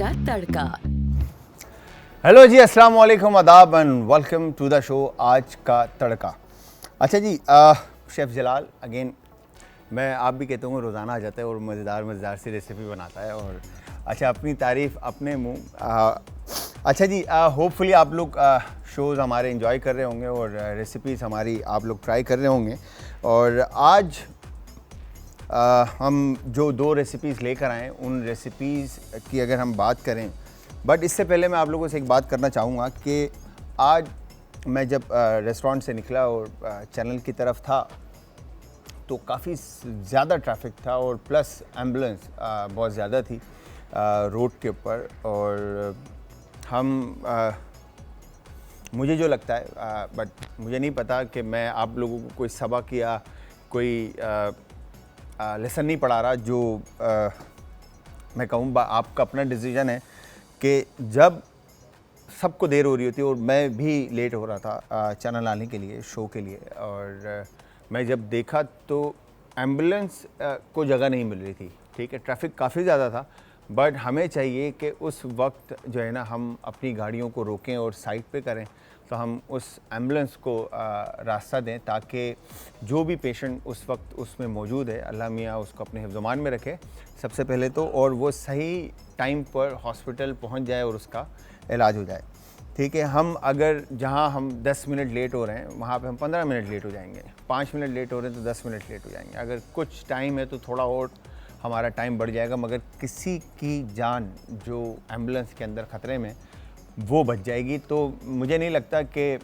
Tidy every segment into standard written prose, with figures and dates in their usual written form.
का तड़का। हेलो जी, अस्सलाम वालेकुम, आदाब and welcome to the show आज का तड़का। अच्छा जी, शेफ़ जलाल अगेन, मैं आप भी कहते होंगे रोज़ाना आ जाता है और मज़ेदार सी रेसिपी बनाता है और अच्छा अपनी तारीफ़ अपने मुँह। अच्छा जी, होपफुली आप लोग शोज़ हमारे एंजॉय कर रहे होंगे और रेसिपीज़ हमारी आप लोग ट्राई कर रहे होंगे। और आज हम जो दो रेसिपीज़ लेकर आए उन रेसिपीज़ की अगर हम बात करें, बट इससे पहले मैं आप लोगों से एक बात करना चाहूँगा कि आज मैं जब रेस्टोरेंट से निकला और चैनल की तरफ था तो काफ़ी ज़्यादा ट्रैफिक था और प्लस एम्बुलेंस बहुत ज़्यादा थी रोड के ऊपर। और हम मुझे जो लगता है, बट मुझे नहीं पता कि मैं आप लोगों को कोई सबक या कोई लेसन नहीं पढ़ा रहा, जो मैं कहूँ आपका अपना डिसीजन है कि जब सबको देर हो रही होती है और मैं भी लेट हो रहा था चैनल आने के लिए, शो के लिए, और मैं जब देखा तो एम्बुलेंस को जगह नहीं मिल रही थी। ठीक है, ट्रैफिक काफ़ी ज़्यादा था, बट हमें चाहिए कि उस वक्त जो है ना हम अपनी गाड़ियों को रोकें और साइड पे करें, तो हम उस एम्बुलेंस को रास्ता दें ताकि जो भी पेशेंट उस वक्त उसमें मौजूद है, अल्लाह मियाँ उसको अपने हिफ्ज़-ओ-मान में रखे सबसे पहले तो, और वो सही टाइम पर हॉस्पिटल पहुंच जाए और उसका इलाज हो जाए। ठीक है, हम अगर जहां हम 10 मिनट लेट हो रहे हैं वहां पे हम 15 मिनट लेट हो जाएंगे, 5 मिनट लेट हो रहे हैं तो 10 मिनट लेट हो जाएंगे, अगर कुछ टाइम है तो थोड़ा और हमारा टाइम बढ़ जाएगा, मगर किसी की जान जो एम्बुलेंस के अंदर ख़तरे में वो बच जाएगी। तो मुझे नहीं लगता कि,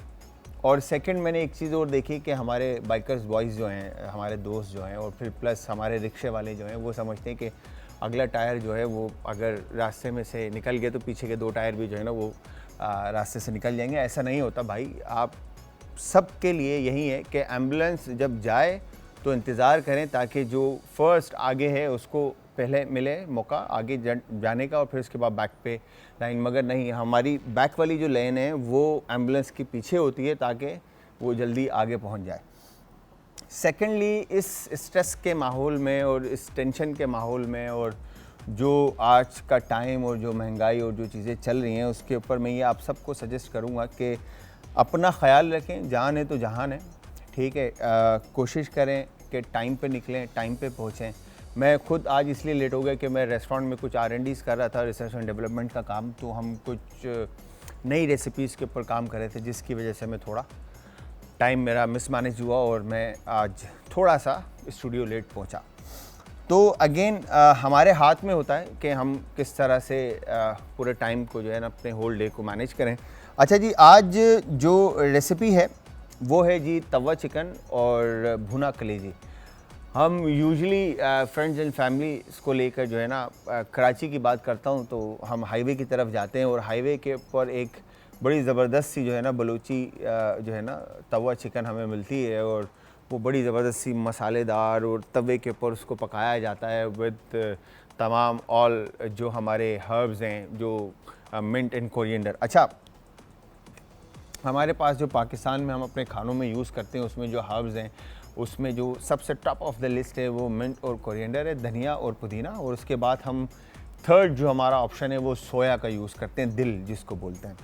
और सेकंड मैंने एक चीज़ और देखी कि हमारे बाइकर्स बॉयज़ जो हैं, हमारे दोस्त जो हैं, और फिर प्लस हमारे रिक्शे वाले जो हैं, वो समझते हैं कि अगला टायर जो है वो अगर रास्ते में से निकल गए तो पीछे के 2 टायर भी जो है ना वो रास्ते से निकल जाएंगे। ऐसा नहीं होता भाई, आप सब के लिए यही है कि एम्बुलेंस जब जाए तो इंतज़ार करें ताकि जो फर्स्ट आगे है उसको पहले मिले मौका आगे जाने का और फिर उसके बाद बैक पे लाइन। मगर नहीं, हमारी बैक वाली जो लेन है वो एम्बुलेंस के पीछे होती है ताकि वो जल्दी आगे पहुंच जाए। सेकेंडली, इस स्ट्रेस के माहौल में और इस टेंशन के माहौल में और जो आज का टाइम और जो महंगाई और जो चीज़ें चल रही हैं उसके ऊपर मैं ये आप सबको सजेस्ट करूँगा कि अपना ख़याल रखें। जान है तो जहान है। ठीक है, कोशिश करें कि टाइम पे निकलें, टाइम पे पहुँचें। मैं खुद आज इसलिए लेट हो गया कि मैं रेस्टोरेंट में कुछ R&Ds कर रहा था, रिसर्च एंड डेवलपमेंट का काम, तो हम कुछ नई रेसिपीज़ के ऊपर काम कर रहे थे जिसकी वजह से मैं थोड़ा टाइम मेरा मिसमैनेज हुआ और मैं आज थोड़ा सा स्टूडियो लेट पहुंचा। तो अगेन हमारे हाथ में होता है कि हम किस तरह से पूरे टाइम को जो है ना अपने होल डे को मैनेज करें। अच्छा जी, आज जो रेसिपी है वो है जी तवा चिकन और भुना कलेजी। हम यूजुअली फ्रेंड्स एंड फैमिली इसको लेकर जो है ना, कराची की बात करता हूँ तो हम हाईवे की तरफ जाते हैं और हाईवे के ऊपर एक बड़ी ज़बरदस्त सी जो है ना बलूची जो है ना तवा चिकन हमें मिलती है, और वो बड़ी ज़बरदस्त सी मसालेदार, और तवे के ऊपर उसको पकाया जाता है विद तमाम ऑल जो हमारे हर्ब्स हैं, जो मिंट एंड कोरिएंडर। अच्छा, हमारे पास जो पाकिस्तान में हम अपने खानों में यूज़ करते हैं उसमें जो हर्ब्स हैं उसमें जो सबसे टॉप ऑफ द लिस्ट है वो मिंट और कोरिएंडर है, धनिया और पुदीना, और उसके बाद हम थर्ड जो हमारा ऑप्शन है वो सोया का यूज़ करते हैं, दिल जिसको बोलते हैं।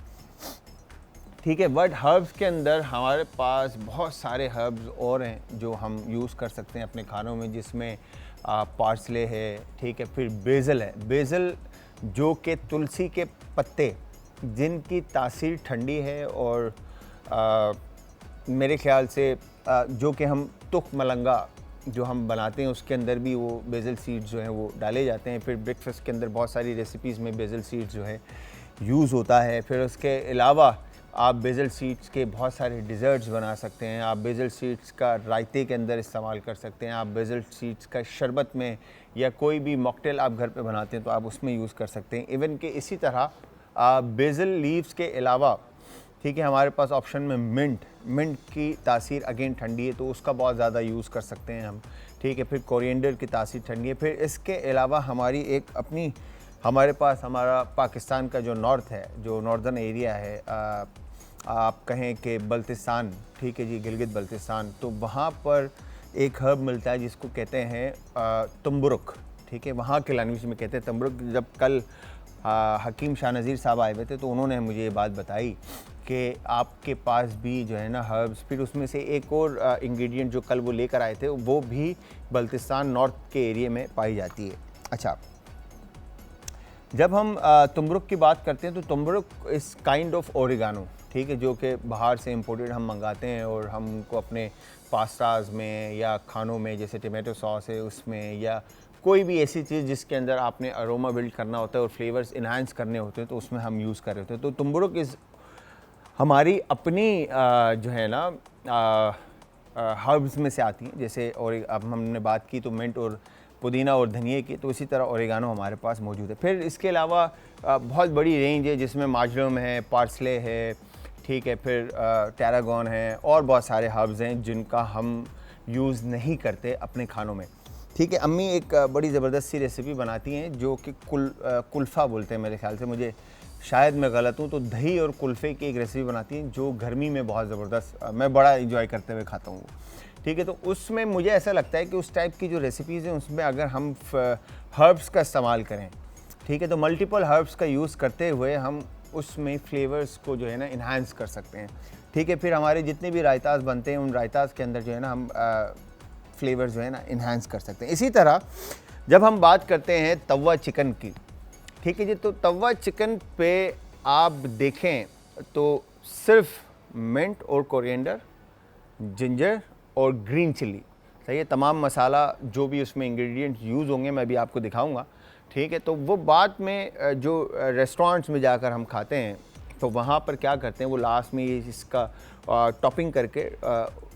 ठीक है, बट हर्ब्स के अंदर हमारे पास बहुत सारे हर्ब्स और हैं जो हम यूज़ कर सकते हैं अपने खानों में, जिसमें पार्सले है, ठीक है, फिर बेज़ल है। बेज़ल जो कि तुलसी के पत्ते जिनकी तासीर ठंडी है, और मेरे ख्याल से जो कि हम तुख मलंगा जो हम बनाते हैं उसके अंदर भी वो बेज़ल सीड्स जो हैं वो डाले जाते हैं। फिर ब्रेकफास्ट के अंदर बहुत सारी रेसिपीज़ में बेज़ल सीड्स जो है यूज़ होता है। फिर उसके अलावा आप बेज़ल सीड्स के बहुत सारे डिज़र्ट्स बना सकते हैं, आप बेज़ल सीड्स का रायते के अंदर इस्तेमाल कर सकते हैं, आप बेज़ल सीड्स का शरबत में या कोई भी मॉकटेल आप घर पे बनाते हैं तो आप उसमें यूज़ कर सकते हैं। इवन कि इसी तरह बेज़ल लीव्स के अलावा, ठीक है, हमारे पास ऑप्शन में मिंट की तासीर अगेन ठंडी है तो उसका बहुत ज़्यादा यूज़ कर सकते हैं हम। ठीक है, फिर कोरिएंडर की तासीर ठंडी है। फिर इसके अलावा हमारी एक अपनी, हमारे पास हमारा पाकिस्तान का जो नॉर्थ है, जो नॉर्दर्न एरिया है, आप कहें कि बल्तिस्तान, ठीक है जी, गिलगित बल्तिस्तान, तो वहाँ पर एक हर्ब मिलता है जिसको कहते हैं तंबुरुक। ठीक है, वहाँ के लैंग्वेज में कहते हैं तंबुरुक। जब कल हकीम शाह नज़ीर साहब आए हुए थे, तो उन्होंने मुझे ये बात बताई कि आपके पास भी जो है ना हर्ब्स, फिर उसमें से एक और इंग्रेडिएंट जो कल वो लेकर आए थे वो भी बल्तिस्तान नॉर्थ के एरिया में पाई जाती है। अच्छा, जब हम तुमरुक की बात करते हैं तो तुमरुक इस काइंड ऑफ ओरिगानो, ठीक है, जो कि बाहर से इंपोर्टेड हम मंगाते हैं और हम उनको अपने पास्ताज में या खानों में, जैसे टमाटो सॉस है उसमें, या कोई भी ऐसी चीज़ जिसके अंदर आपने अरोमा बिल्ड करना होता है और फ्लेवर्स इन्हांस करने होते हैं, तो उसमें हम यूज़ कर रहे होते हैं। तो तुमरुक इस हमारी अपनी जो है ना हर्ब्स में से आती हैं। जैसे और अब हमने बात की तो मिंट और पुदीना और धनिए की, तो इसी तरह ओरिगानो हमारे पास मौजूद है। फिर इसके अलावा बहुत बड़ी रेंज है जिसमें मार्जरम है, पार्सले है, ठीक है, फिर टैरागॉन है और बहुत सारे हर्ब्स हैं जिनका हम यूज़ नहीं करते अपने खानों में, ठीक है। अम्मी एक बड़ी ज़बरदस्त सी रेसिपी बनाती हैं जो कि कुल्फ़ा बोलते हैं मेरे ख्याल से, मुझे शायद मैं गलत हूँ, तो दही और कुल्फ़े की एक रेसिपी बनाती हैं जो गर्मी में बहुत ज़बरदस्त, मैं बड़ा इंजॉय करते हुए खाता हूँ, ठीक है। तो उसमें मुझे ऐसा लगता है कि उस टाइप की जो रेसिपीज़ हैं उसमें अगर हम हर्ब्स का इस्तेमाल करें, ठीक है, तो मल्टीपल हर्ब्स का यूज़ करते हुए हम उसमें फ्लेवर्स को जो है ना इन्हांस कर सकते हैं, ठीक है। फिर हमारे जितने भी रायताज़ बनते हैं उन रायताज़ के अंदर जो है ना हम फ्लेवर्स जो है ना इन्हांस कर सकते हैं। इसी तरह जब हम बात करते हैं तवा चिकन की, ठीक है जी, तो तवा चिकन पे आप देखें तो सिर्फ मिंट और कोरिएंडर, जिंजर और ग्रीन चिली, सही है। तमाम मसाला जो भी उसमें इंग्रेडिएंट यूज़ होंगे मैं भी आपको दिखाऊंगा, ठीक है। तो वो बाद में जो रेस्टोरेंट्स में जाकर हम खाते हैं तो वहाँ पर क्या करते हैं, वो लास्ट में ये इसका टॉपिंग करके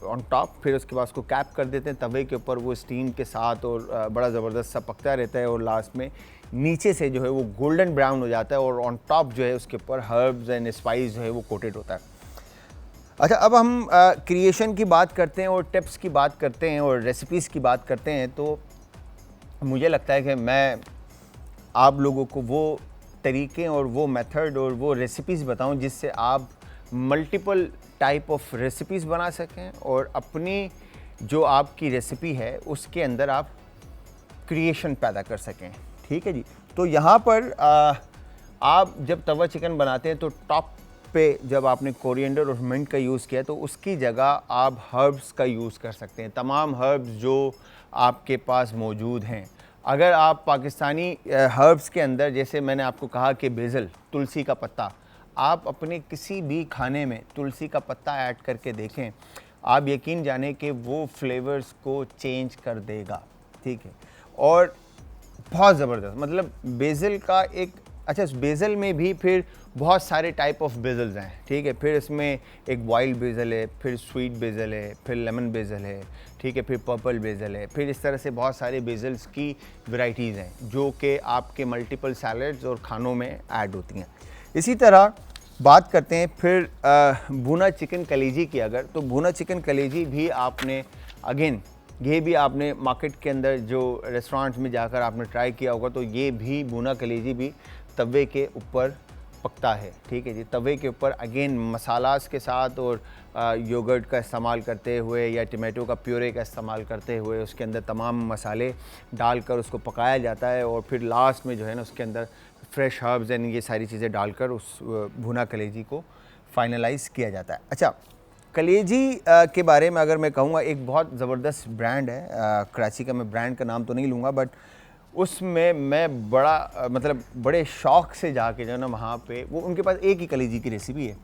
ऑन टॉप, फिर उसके बाद उसको कैप कर देते हैं तवे के ऊपर, वो स्टीम के साथ और बड़ा ज़बरदस्त सा पकता रहता है और लास्ट में नीचे से जो है वो गोल्डन ब्राउन हो जाता है और ऑन टॉप जो है उसके ऊपर हर्ब्स एंड स्पाइस जो है वो कोटेड होता है। अच्छा, अब हम क्रिएशन की बात करते हैं और टिप्स की बात करते हैं और रेसिपीज़ की बात करते हैं, तो मुझे लगता है कि मैं आप लोगों को वो तरीके और वो मेथड और वो रेसिपीज़ बताऊं जिससे आप मल्टीपल टाइप ऑफ रेसिपीज़ बना सकें और अपनी जो आपकी रेसिपी है उसके अंदर आप क्रिएशन पैदा कर सकें, ठीक है जी। तो यहाँ पर आप जब तवा चिकन बनाते हैं तो टॉप पे जब आपने कोरिएंडर और मिंट का यूज़ किया तो उसकी जगह आप हर्ब्स का यूज़ कर सकते हैं, तमाम हर्ब्स जो आपके पास मौजूद हैं। अगर आप पाकिस्तानी हर्ब्स के अंदर, जैसे मैंने आपको कहा कि बेज़ल, तुलसी का पत्ता, आप अपने किसी भी खाने में तुलसी का पत्ता ऐड करके देखें, आप यकीन जाने कि वो फ्लेवर्स को चेंज कर देगा, ठीक है। और बहुत ज़बरदस्त, मतलब बेज़ल का एक, अच्छा, बेज़ल में भी फिर बहुत सारे टाइप ऑफ बेज़ल्स हैं, ठीक है। फिर इसमें एक वाइल्ड बेज़ल है, फिर स्वीट बेज़ल है, फिर लेमन बेज़ल है, ठीक है, फिर पर्पल बेज़ल है, फिर इस तरह से बहुत सारे बेज़ल्स की वैरायटीज़ हैं जो कि आपके मल्टीपल सैलड्स और खानों में ऐड होती हैं। इसी तरह बात करते हैं फिर भुना चिकन कलेजी की, अगर तो भुना चिकन कलेजी भी आपने अगेन ये भी आपने मार्केट के अंदर जो रेस्टोरेंट्स में जाकर आपने ट्राई किया होगा, तो ये भी भुना कलेजी भी तवे के ऊपर पकता है, ठीक है जी। तवे के ऊपर अगेन मसालास के साथ और योगर्ट का इस्तेमाल करते हुए या टमाटो का प्यूरे का इस्तेमाल करते हुए उसके अंदर तमाम मसाले डालकर उसको पकाया जाता है और फिर लास्ट में जो है ना उसके अंदर फ्रेश हर्ब्स एंड ये सारी चीज़ें डालकर उस भुना कलेजी को फाइनलाइज़ किया जाता है। अच्छा, कलेजी के बारे में अगर मैं कहूँगा, एक बहुत ज़बरदस्त ब्रांड है कराची का, मैं ब्रांड का नाम तो नहीं लूँगा, बट उसमें मैं बड़ा मतलब बड़े शौक़ से जाके जो है ना वहाँ पे वो उनके पास एक ही कलेजी की रेसिपी है,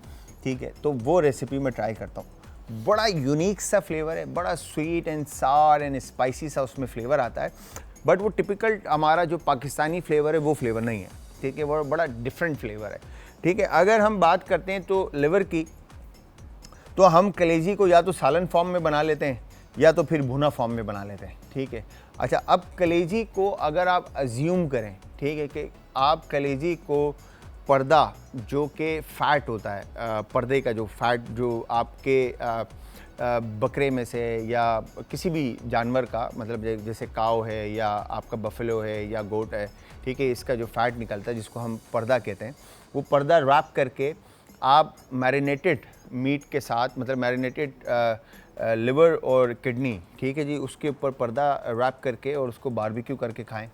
ठीक है, तो वो रेसिपी मैं ट्राई करता हूँ। बड़ा यूनिक सा फ्लेवर है, बड़ा स्वीट एंड सार एंड स्पाइसी सा उसमें फ्लेवर आता है, बट वो टिपिकल हमारा जो पाकिस्तानी फ्लेवर है वो फ्लेवर नहीं है, ठीक है, वो बड़ा डिफरेंट फ्लेवर है, ठीक है। अगर हम बात करते हैं तो लिवर की, तो हम कलेजी को या तो सालन फॉर्म में बना लेते हैं या तो फिर भुना फॉर्म में बना लेते हैं, ठीक है। अच्छा, अब कलेजी को अगर आप अज्यूम करें, ठीक है, कि आप कलेजी को पर्दा जो कि फ़ैट होता है, पर्दे का जो फ़ैट जो आपके बकरे में से या किसी भी जानवर का, मतलब जैसे काव है या आपका बफेलो है या गोट है, ठीक है, इसका जो फ़ैट निकलता है जिसको हम पर्दा कहते हैं, वो पर्दा रैप करके आप मैरिनेटेड मीट के साथ, मतलब मैरिनेटेड लिवर और किडनी, ठीक है जी, उसके ऊपर पर्दा रैप करके और उसको बारबेक्यू करके खाएं,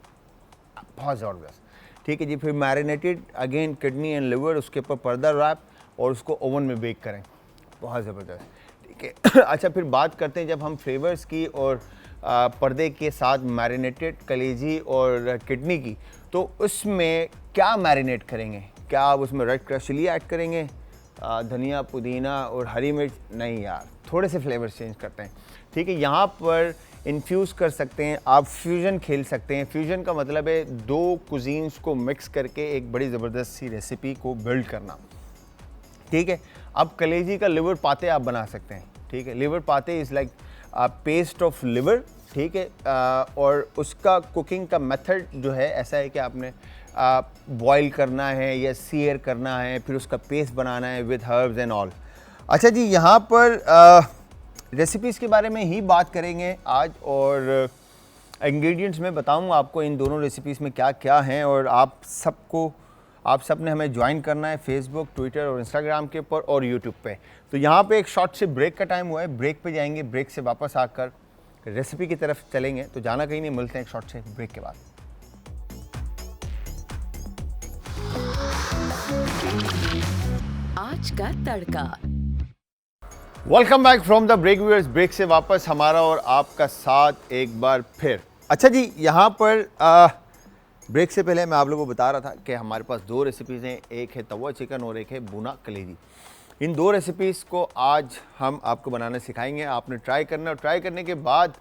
बहुत ज़बरदस्त, ठीक है जी। फिर marinated again kidney and liver, उसके ऊपर पर्दा रैप और उसको ओवन में बेक करें, बहुत ज़बरदस्त, ठीक है। अच्छा, फिर बात करते हैं जब हम फ्लेवर्स की और पर्दे के साथ मैरिनेटेड कलेजी और किडनी की, तो उसमें क्या मैरिनेट करेंगे? क्या आप उसमें रेड क्रश चिली ऐड करेंगे, धनिया पुदीना और हरी मिर्च? नहीं यार, थोड़े से फ्लेवर्स चेंज करते हैं, ठीक है। यहाँ पर इन्फ्यूज़ कर सकते हैं आप, फ्यूजन खेल सकते हैं। फ्यूजन का मतलब है दो कुजीन्स को मिक्स करके एक बड़ी ज़बरदस्त सी रेसिपी को बिल्ड करना, ठीक है। अब कलेजी का लिवर पाते आप बना सकते हैं, ठीक है। लिवर पाते is like paste of liver, ठीक है। और उसका कुकिंग का मेथड जो है ऐसा है कि आपने बॉईल करना है या सीयर करना है, फिर उसका पेस्ट बनाना है विद हर्ब्स एंड ऑल। अच्छा जी, यहाँ पर रेसिपीज़ के बारे में ही बात करेंगे आज, और इंग्रेडिएंट्स मैं बताऊँगा आपको इन दोनों रेसिपीज़ में क्या क्या हैं। और आप सब ने हमें ज्वाइन करना है फेसबुक, ट्विटर और इंस्टाग्राम के ऊपर और यूट्यूब पे। तो यहाँ पे एक शॉर्ट से ब्रेक का टाइम हुआ है, ब्रेक पे जाएंगे, ब्रेक से वापस आकर रेसिपी की तरफ चलेंगे। तो जाना कहीं नहीं, मिलते हैं एक शॉर्ट से ब्रेक के बाद। आज का तड़का। Welcome back from the break viewers. ब्रेक से वापस हमारा और आपका साथ एक बार फिर। अच्छा जी, यहाँ पर ब्रेक से पहले मैं आप लोगों को बता रहा था कि हमारे पास दो रेसिपीज़ हैं, एक है तवा चिकन और एक है भुना कलेजी। इन दो रेसिपीज़ को आज हम आपको बनाना सिखाएंगे। आपने ट्राई करना, और ट्राई करने के बाद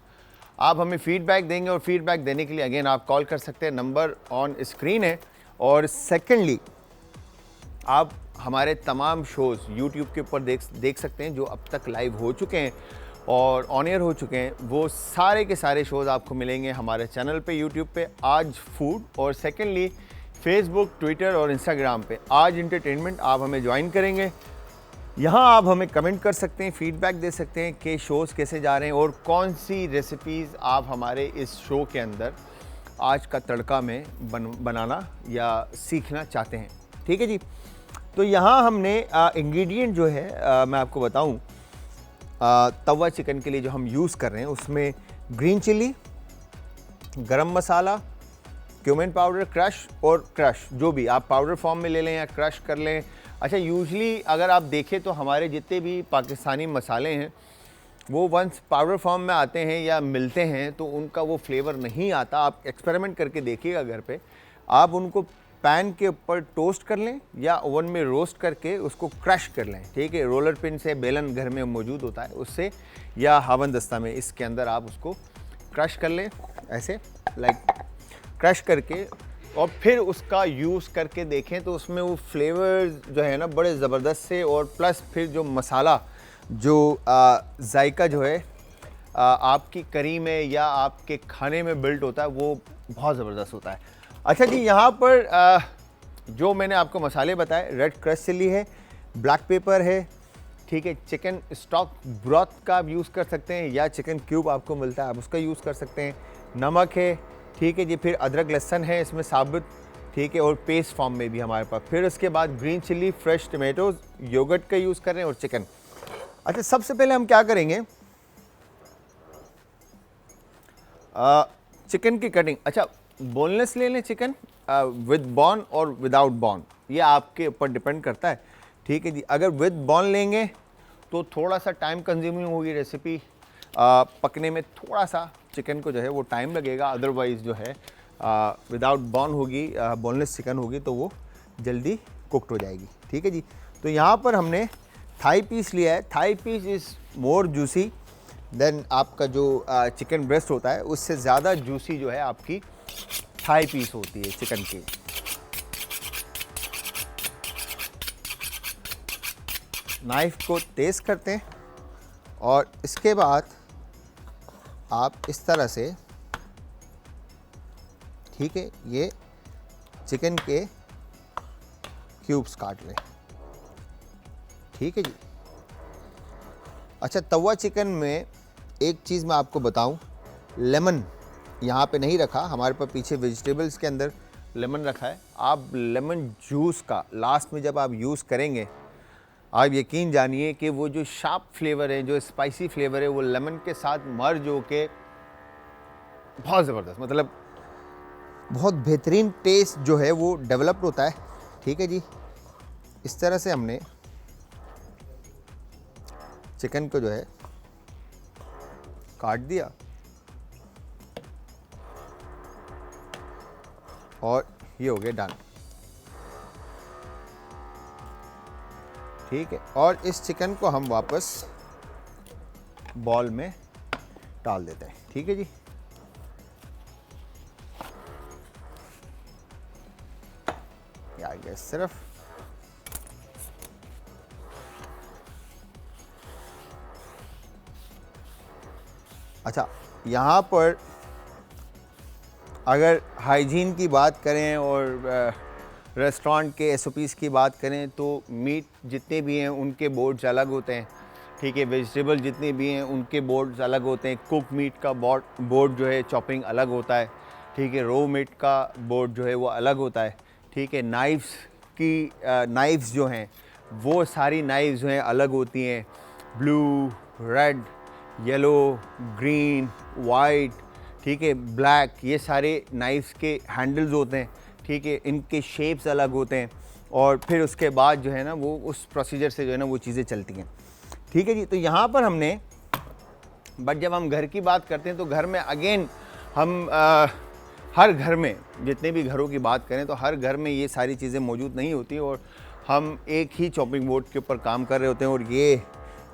आप हमें फीडबैक देंगे, और फीडबैक देने के लिए अगेन आप कॉल कर सकते हैं, नंबर ऑन स्क्रीन है। और सेकेंडली, आप हमारे तमाम शोज़ यूट्यूब के ऊपर देख सकते हैं जो अब तक लाइव हो चुके हैं और ऑन एयर हो चुके हैं। वो सारे के सारे शोज़ आपको मिलेंगे हमारे चैनल पे, यूट्यूब पे आज फूड, और सेकेंडली फेसबुक, ट्विटर और इंस्टाग्राम पे आज इंटरटेनमेंट। आप हमें ज्वाइन करेंगे, यहाँ आप हमें कमेंट कर सकते हैं, फीडबैक दे सकते हैं कि शोज़ कैसे जा रहे हैं और कौन सी रेसिपीज़ आप हमारे इस शो के अंदर आज का तड़का में बनाना या सीखना चाहते हैं, ठीक है जी। तो यहाँ हमने इंग्रेडिएंट जो है मैं आपको बताऊँ, तवा चिकन के लिए जो हम यूज़ कर रहे हैं उसमें ग्रीन चिली, गरम मसाला, क्यूमिन पाउडर क्रश जो भी आप पाउडर फॉर्म में ले लें या क्रश कर लें। अच्छा, यूजुअली अगर आप देखें तो हमारे जितने भी पाकिस्तानी मसाले हैं वो वंस पाउडर फॉर्म में आते हैं या मिलते हैं तो उनका वो फ्लेवर नहीं आता। आप एक्सपेरिमेंट करके देखिएगा घर पे, आप उनको पैन के ऊपर टोस्ट कर लें या ओवन में रोस्ट करके उसको क्रश कर लें, ठीक है। रोलर पिन से, बेलन घर में मौजूद होता है उससे, या हवन दस्ता में, इसके अंदर आप उसको क्रश कर लें ऐसे, लाइक क्रश करके, और फिर उसका यूज़ करके देखें तो उसमें वो फ्लेवर्स जो है ना बड़े ज़बरदस्त से, और प्लस फिर जो मसाला जो जायका जो है आपकी करी में या आपके खाने में बिल्ड होता है वो बहुत ज़बरदस्त होता है। अच्छा जी, यहाँ पर जो मैंने आपको मसाले बताए, रेड क्रश चिली है, ब्लैक पेपर है, ठीक है, चिकन स्टॉक ब्रॉथ का आप यूज़ कर सकते हैं या चिकन क्यूब आपको मिलता है आप उसका यूज़ कर सकते हैं, नमक है, ठीक है जी, फिर अदरक लहसुन है इसमें साबुत, ठीक है, और पेस्ट फॉर्म में भी हमारे पास। फिर उसके बाद green chilli, fresh tomatoes, yoghurt का यूज़ कर रहे हैं और चिकन। अच्छा, सबसे पहले हम क्या करेंगे, चिकन की कटिंग। अच्छा, बोनलेस ले लें चिकन, विद बॉन और विदाउट बॉन, ये आपके ऊपर डिपेंड करता है, ठीक है जी। अगर विद बॉन लेंगे तो थोड़ा सा टाइम कंज्यूमिंग होगी रेसिपी, पकने में थोड़ा सा चिकन को जो है वो टाइम लगेगा। अदरवाइज़ जो है विदाउट बॉन होगी, बोनलेस चिकन होगी तो वो जल्दी कुकड हो जाएगी, ठीक है जी। तो यहाँ पर हमने थाई पीस लिया है। Thigh piece is more juicy than आपका जो चिकन ब्रेस्ट होता है, उससे ज़्यादा जूसी जो है आपकी थाई पीस होती है चिकन की। नाइफ को तेज़ करते हैं और इसके बाद आप इस तरह से, ठीक है, ये चिकन के क्यूब्स काट लें, ठीक है जी। अच्छा, तवा चिकन में एक चीज़ मैं आपको बताऊं, लेमन यहाँ पे नहीं रखा, हमारे पास पीछे वेजिटेबल्स के अंदर लेमन रखा है। आप लेमन जूस का लास्ट में जब आप यूज़ करेंगे, आप यकीन जानिए कि वो जो शार्प फ्लेवर है, जो स्पाइसी फ्लेवर है, वो लेमन के साथ मर्ज हो के बहुत ज़बरदस्त, मतलब बहुत बेहतरीन टेस्ट जो है वो डेवलप होता है। ठीक है जी, इस तरह से हमने चिकन को जो है काट दिया और ये हो गया डन। ठीक है, और इस चिकन को हम वापस बॉल में डाल देते हैं। ठीक है जी, आ गया सिर्फ। अच्छा, यहाँ पर अगर हाइजीन की बात करें और रेस्टोरेंट के एसओपीज़ की बात करें तो मीट जितने भी हैं उनके बोर्ड्स अलग होते हैं। ठीक है, वेजिटेबल जितने भी हैं उनके बोर्ड्स अलग होते हैं। कुक मीट का बोर्ड जो है चॉपिंग अलग होता है। ठीक है, रो मीट का बोर्ड जो है वो अलग होता है। ठीक है, नाइफ्स जो हैं वो सारी नाइफ्स जो हैं अलग होती हैं। Blue, red, yellow, green, white, ठीक है, ब्लैक, ये सारे नाइफ्स के हैंडल्स होते हैं। ठीक है, इनके शेप्स अलग होते हैं और फिर उसके बाद जो है ना वो उस प्रोसीजर से जो है ना वो चीज़ें चलती हैं। ठीक है जी, तो यहाँ पर हमने, बट जब हम घर की बात करते हैं तो घर में अगेन हम हर घर में, जितने भी घरों की बात करें तो हर घर में ये सारी चीज़ें मौजूद नहीं होती और हम एक ही चॉपिंग बोर्ड के ऊपर काम कर रहे होते हैं और ये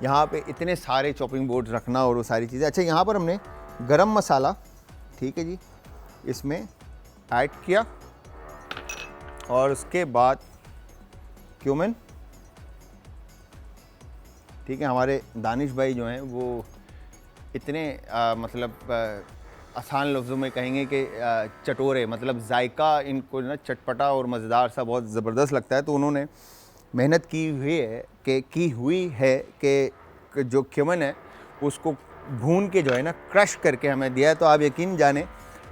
यहाँ पे इतने सारे चॉपिंग बोर्ड रखना और वो सारी चीज़ें। अच्छा, यहाँ पर हमने गरम मसाला, ठीक है जी, इसमें ऐड किया और उसके बाद क्यूमिन। ठीक है, हमारे दानिश भाई जो हैं वो इतने आसान लफ्ज़ों में कहेंगे कि चटोरे, मतलब जायका इनको ना चटपटा और मज़ेदार सा बहुत ज़बरदस्त लगता है, तो उन्होंने मेहनत की हुई है कि जो क्यूमिन है उसको भून के जो है ना क्रश करके हमें दिया है। तो आप यकीन जाने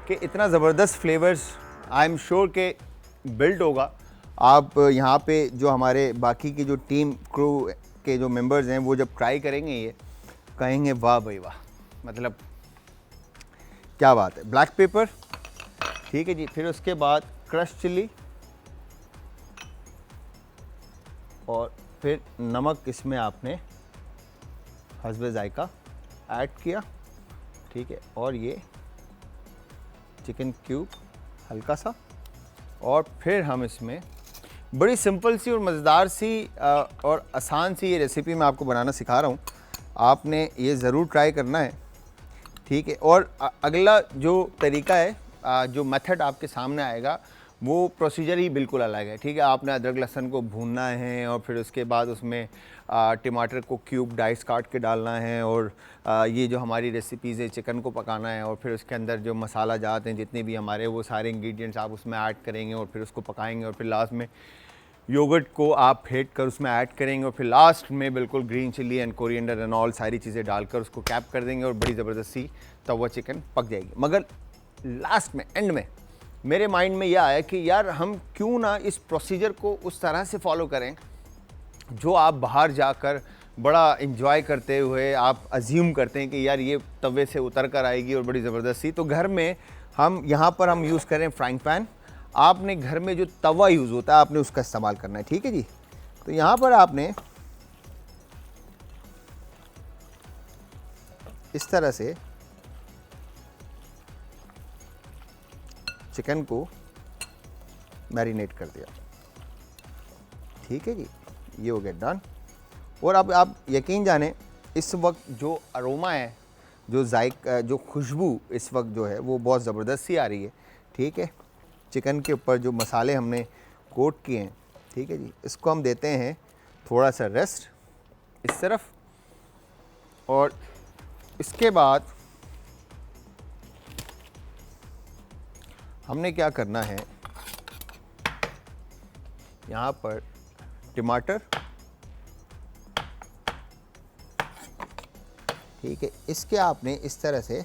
कि इतना ज़बरदस्त फ्लेवर्स आई एम श्योर के बिल्ड होगा। आप यहाँ पे जो हमारे बाकी की जो टीम क्रू के जो मेंबर्स हैं वो जब ट्राई करेंगे ये कहेंगे वाह भाई वाह, मतलब क्या बात है। ब्लैक पेपर, ठीक है जी, फिर उसके बाद क्रश चिल्ली और फिर नमक इसमें आपने हस्बे जायका ऐड किया। ठीक है, और ये चिकन क्यूब हल्का सा, और फिर हम इसमें बड़ी सिंपल सी और मज़ेदार सी और आसान सी ये रेसिपी मैं आपको बनाना सिखा रहा हूँ। आपने ये ज़रूर ट्राई करना है। ठीक है, और अगला जो तरीका है, जो मेथड आपके सामने आएगा वो प्रोसीजर ही बिल्कुल अलग है। ठीक है, आपने अदरक लहसुन को भूनना है और फिर उसके बाद उसमें टमाटर को क्यूब डाइस काट के डालना है और ये जो हमारी रेसिपीज़ है चिकन को पकाना है और फिर उसके अंदर जो मसाला जात हैं जितने भी हमारे वो सारे इंग्रेडिएंट्स आप उसमें ऐड करेंगे और फिर उसको पकाएंगे और फिर लास्ट में योगर्ट को आप फेंट कर उसमें ऐड करेंगे और फिर लास्ट में बिल्कुल green chilli and coriander and all सारी चीज़ें डालकर उसको कैप कर देंगे और बड़ी ज़बरदस्त सी तवा चिकन पक जाएगी। मगर लास्ट में, एंड में मेरे माइंड में यह आया कि यार हम क्यों ना इस प्रोसीजर को उस तरह से फॉलो करें जो आप बाहर जाकर बड़ा इन्जॉय करते हुए आप अज्यूम करते हैं कि यार ये तवे से उतर कर आएगी और बड़ी ज़बरदस्त सी। तो घर में हम यहाँ पर हम यूज़ करें फ्राइंग पैन। आपने घर में जो तवा यूज़ होता है आपने उसका इस्तेमाल करना है। ठीक है जी, तो यहाँ पर आपने इस तरह से चिकन को मैरिनेट कर दिया। ठीक है जी, ये हो गया डन। और अब आप यकीन जाने इस वक्त जो अरोमा है, जो खुशबू इस वक्त जो है वो बहुत ज़बरदस्त सी आ रही है। ठीक है, चिकन के ऊपर जो मसाले हमने कोट किए हैं, ठीक है जी, इसको हम देते हैं थोड़ा सा रेस्ट इस तरफ और इसके बाद हमने क्या करना है, यहाँ पर टमाटर, ठीक है, इसके आपने इस तरह से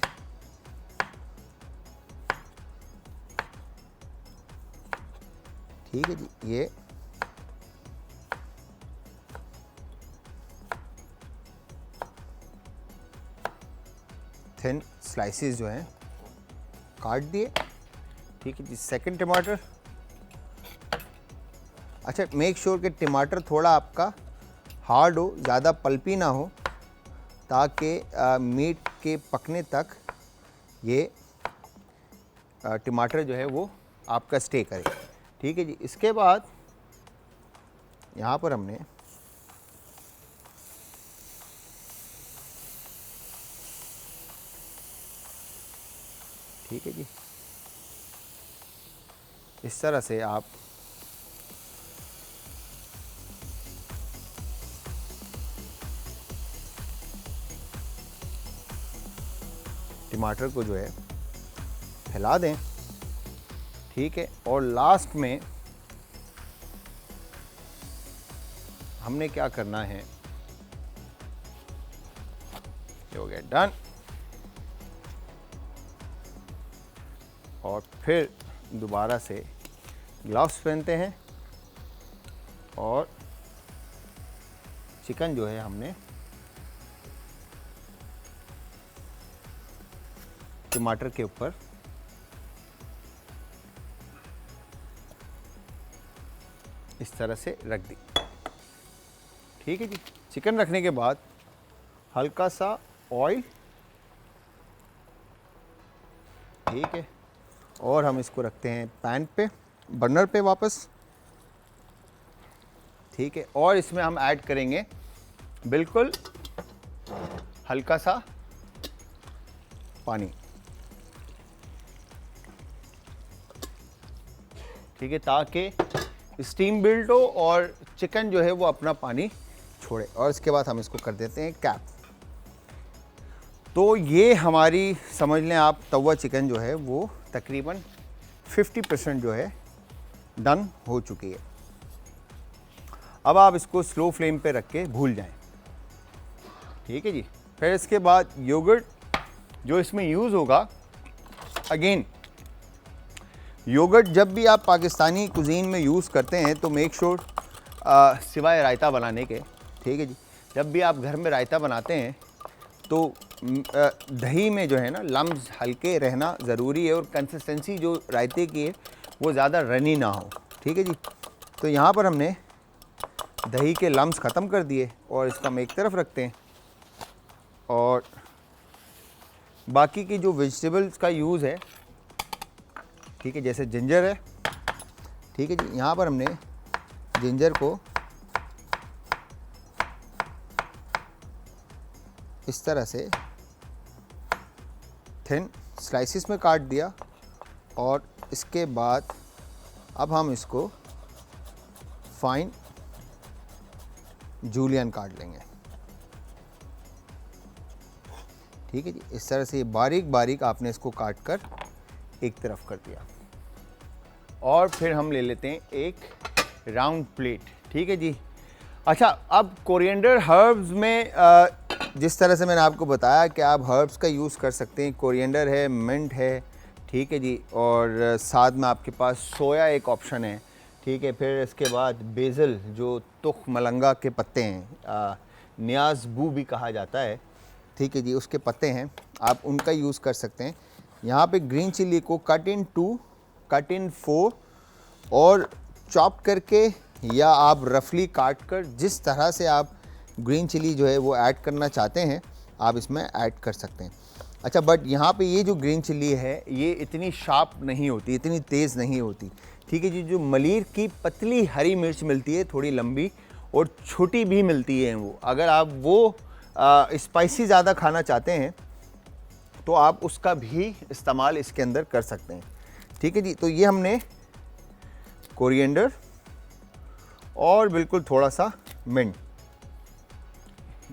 ठीक है जी, ये थिन स्लाइसेस जो हैं काट दिए ठीक है जी। सेकंड टमाटर, अच्छा मेक श्योर कि टमाटर थोड़ा आपका हार्ड हो, ज़्यादा पल्पी ना हो, ताकि मीट के पकने तक ये टमाटर जो है वो आपका स्टे करे। ठीक है जी। इसके बाद यहाँ पर हमने ठीक है जी, इस तरह से आप टमाटर को जो है फैला दें। ठीक है। और लास्ट में हमने क्या करना है, ये हो गया डन। और फिर दोबारा से ग्लव्स पहनते हैं और चिकन जो है हमने टमाटर के ऊपर इस तरह से रख दी। ठीक है जी। चिकन रखने के बाद हल्का सा ऑयल, ठीक है, और हम इसको रखते हैं पैन पे, बर्नर पे वापस। ठीक है। और इसमें हम ऐड करेंगे बिल्कुल हल्का सा पानी। ठीक है, ताकि स्टीम बिल्ड हो और चिकन जो है वो अपना पानी छोड़े। और इसके बाद हम इसको कर देते हैं कैप। तो ये हमारी समझ लें आप तवा चिकन जो है वो तकरीबन 50% जो है डन हो चुकी है। अब आप इसको स्लो फ्लेम पे रख के भूल जाएं। ठीक है जी। फिर इसके बाद योगर्ट जो इसमें यूज़ होगा, अगेन योगर्ट जब भी आप पाकिस्तानी कुजीन में यूज़ करते हैं तो मेक श्योर सिवाय रायता बनाने के, ठीक है जी, जब भी आप घर में रायता बनाते हैं तो दही में जो है ना लम्स हल्के रहना ज़रूरी है और कंसिस्टेंसी जो रायते की है वो ज़्यादा रनी ना हो। ठीक है जी। तो यहाँ पर हमने दही के लम्स ख़त्म कर दिए और इसका हम एक तरफ रखते हैं। और बाकी की जो वेजिटेबल्स का यूज़ है, ठीक है, जैसे जिंजर है, ठीक है जी, यहाँ पर हमने जिंजर को इस तरह से थिन स्लाइसिस में काट दिया। और इसके बाद अब हम इसको फाइन जूलियन काट लेंगे। ठीक है जी। इस तरह से बारीक बारीक आपने इसको काट कर एक तरफ कर दिया। और फिर हम ले लेते हैं एक राउंड प्लेट। ठीक है जी। अच्छा, अब कोरिएंडर हर्ब्स में जिस तरह से मैंने आपको बताया कि आप हर्ब्स का यूज़ कर सकते हैं। कोरिएंडर है, मिंट है, ठीक है जी, और साथ में आपके पास सोया एक ऑप्शन है। ठीक है। फिर इसके बाद बेज़ल जो तुख मलंगा के पत्ते हैं, नियाज बू भी कहा जाता है, ठीक है जी, उसके पत्ते हैं, आप उनका यूज़ कर सकते हैं। यहाँ पे ग्रीन चिल्ली को कट इन 2, कट इन 4 और चॉप करके या आप रफली काट कर जिस तरह से आप ग्रीन चिली जो है वो ऐड करना चाहते हैं आप इसमें ऐड कर सकते हैं। अच्छा, बट यहाँ पे ये जो ग्रीन चिल्ली है ये इतनी शार्प नहीं होती, इतनी तेज़ नहीं होती। ठीक है जी। जो मलीर की पतली हरी मिर्च मिलती है, थोड़ी लंबी और छोटी भी मिलती है, वो अगर आप वो स्पाइसी ज़्यादा खाना चाहते हैं तो आप उसका भी इस्तेमाल इसके अंदर कर सकते हैं। ठीक है जी। तो ये हमने कोरिएंडर और बिल्कुल थोड़ा सा मिंट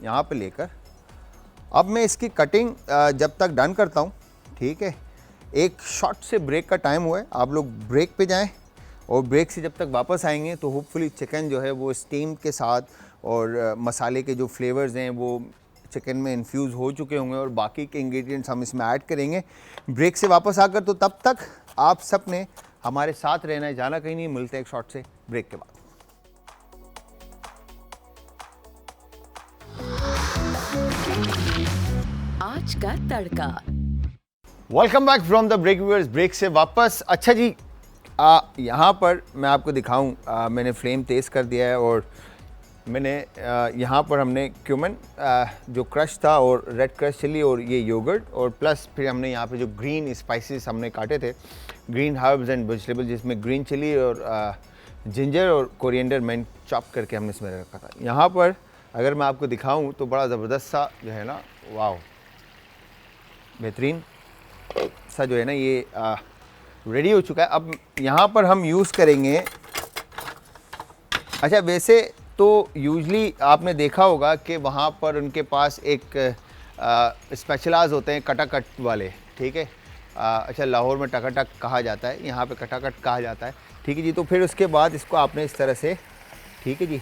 यहाँ पे लेकर अब मैं इसकी कटिंग जब तक डन करता हूँ। ठीक है। एक शॉर्ट से ब्रेक का टाइम हुआ है, आप लोग ब्रेक पे जाएं और ब्रेक से जब तक वापस आएंगे तो होपफुली चिकन जो है वो स्टीम के साथ और मसाले के जो फ्लेवर्स हैं वो चिकन में इन्फ्यूज़ हो चुके होंगे और बाकी के इंग्रेडिएंट्स हम इसमें ऐड करेंगे ब्रेक से वापस आकर। तो तब तक आप सब ने हमारे साथ रहना है, जाना कहीं नहीं। मिलते हैं एक शॉर्ट से ब्रेक के बाद। आज का तड़का। Welcome back from the break viewers, ब्रेक से वापस। अच्छा जी, यहाँ पर मैं आपको दिखाऊं, मैंने फ्लेम तेज़ कर दिया है और मैंने यहाँ पर हमने क्यूमन जो क्रश था और रेड क्रश चिली और ये योगर्ट और प्लस फिर हमने यहाँ पे जो ग्रीन स्पाइसेस हमने काटे थे, ग्रीन हर्ब्स एंड वेजिटेबल, जिसमें ग्रीन चिली और जिंजर और कोरिएंडर मैंने चॉप करके हमने इसमें रखा था। यहाँ पर अगर मैं आपको दिखाऊं तो बड़ा ज़बरदस्त सा जो है ना, वाह, बेहतरीन सा जो है ना ये रेडी हो चुका है। अब यहाँ पर हम यूज़ करेंगे, अच्छा वैसे तो यूजली आपने देखा होगा कि वहाँ पर उनके पास एक स्पेशलाज होते हैं कटाकट वाले, ठीक है। अच्छा, लाहौर में टकाटक कहा जाता है, यहाँ पे कटाकट कहा जाता है, ठीक है जी। तो फिर उसके बाद इसको आपने इस तरह से, ठीक है जी,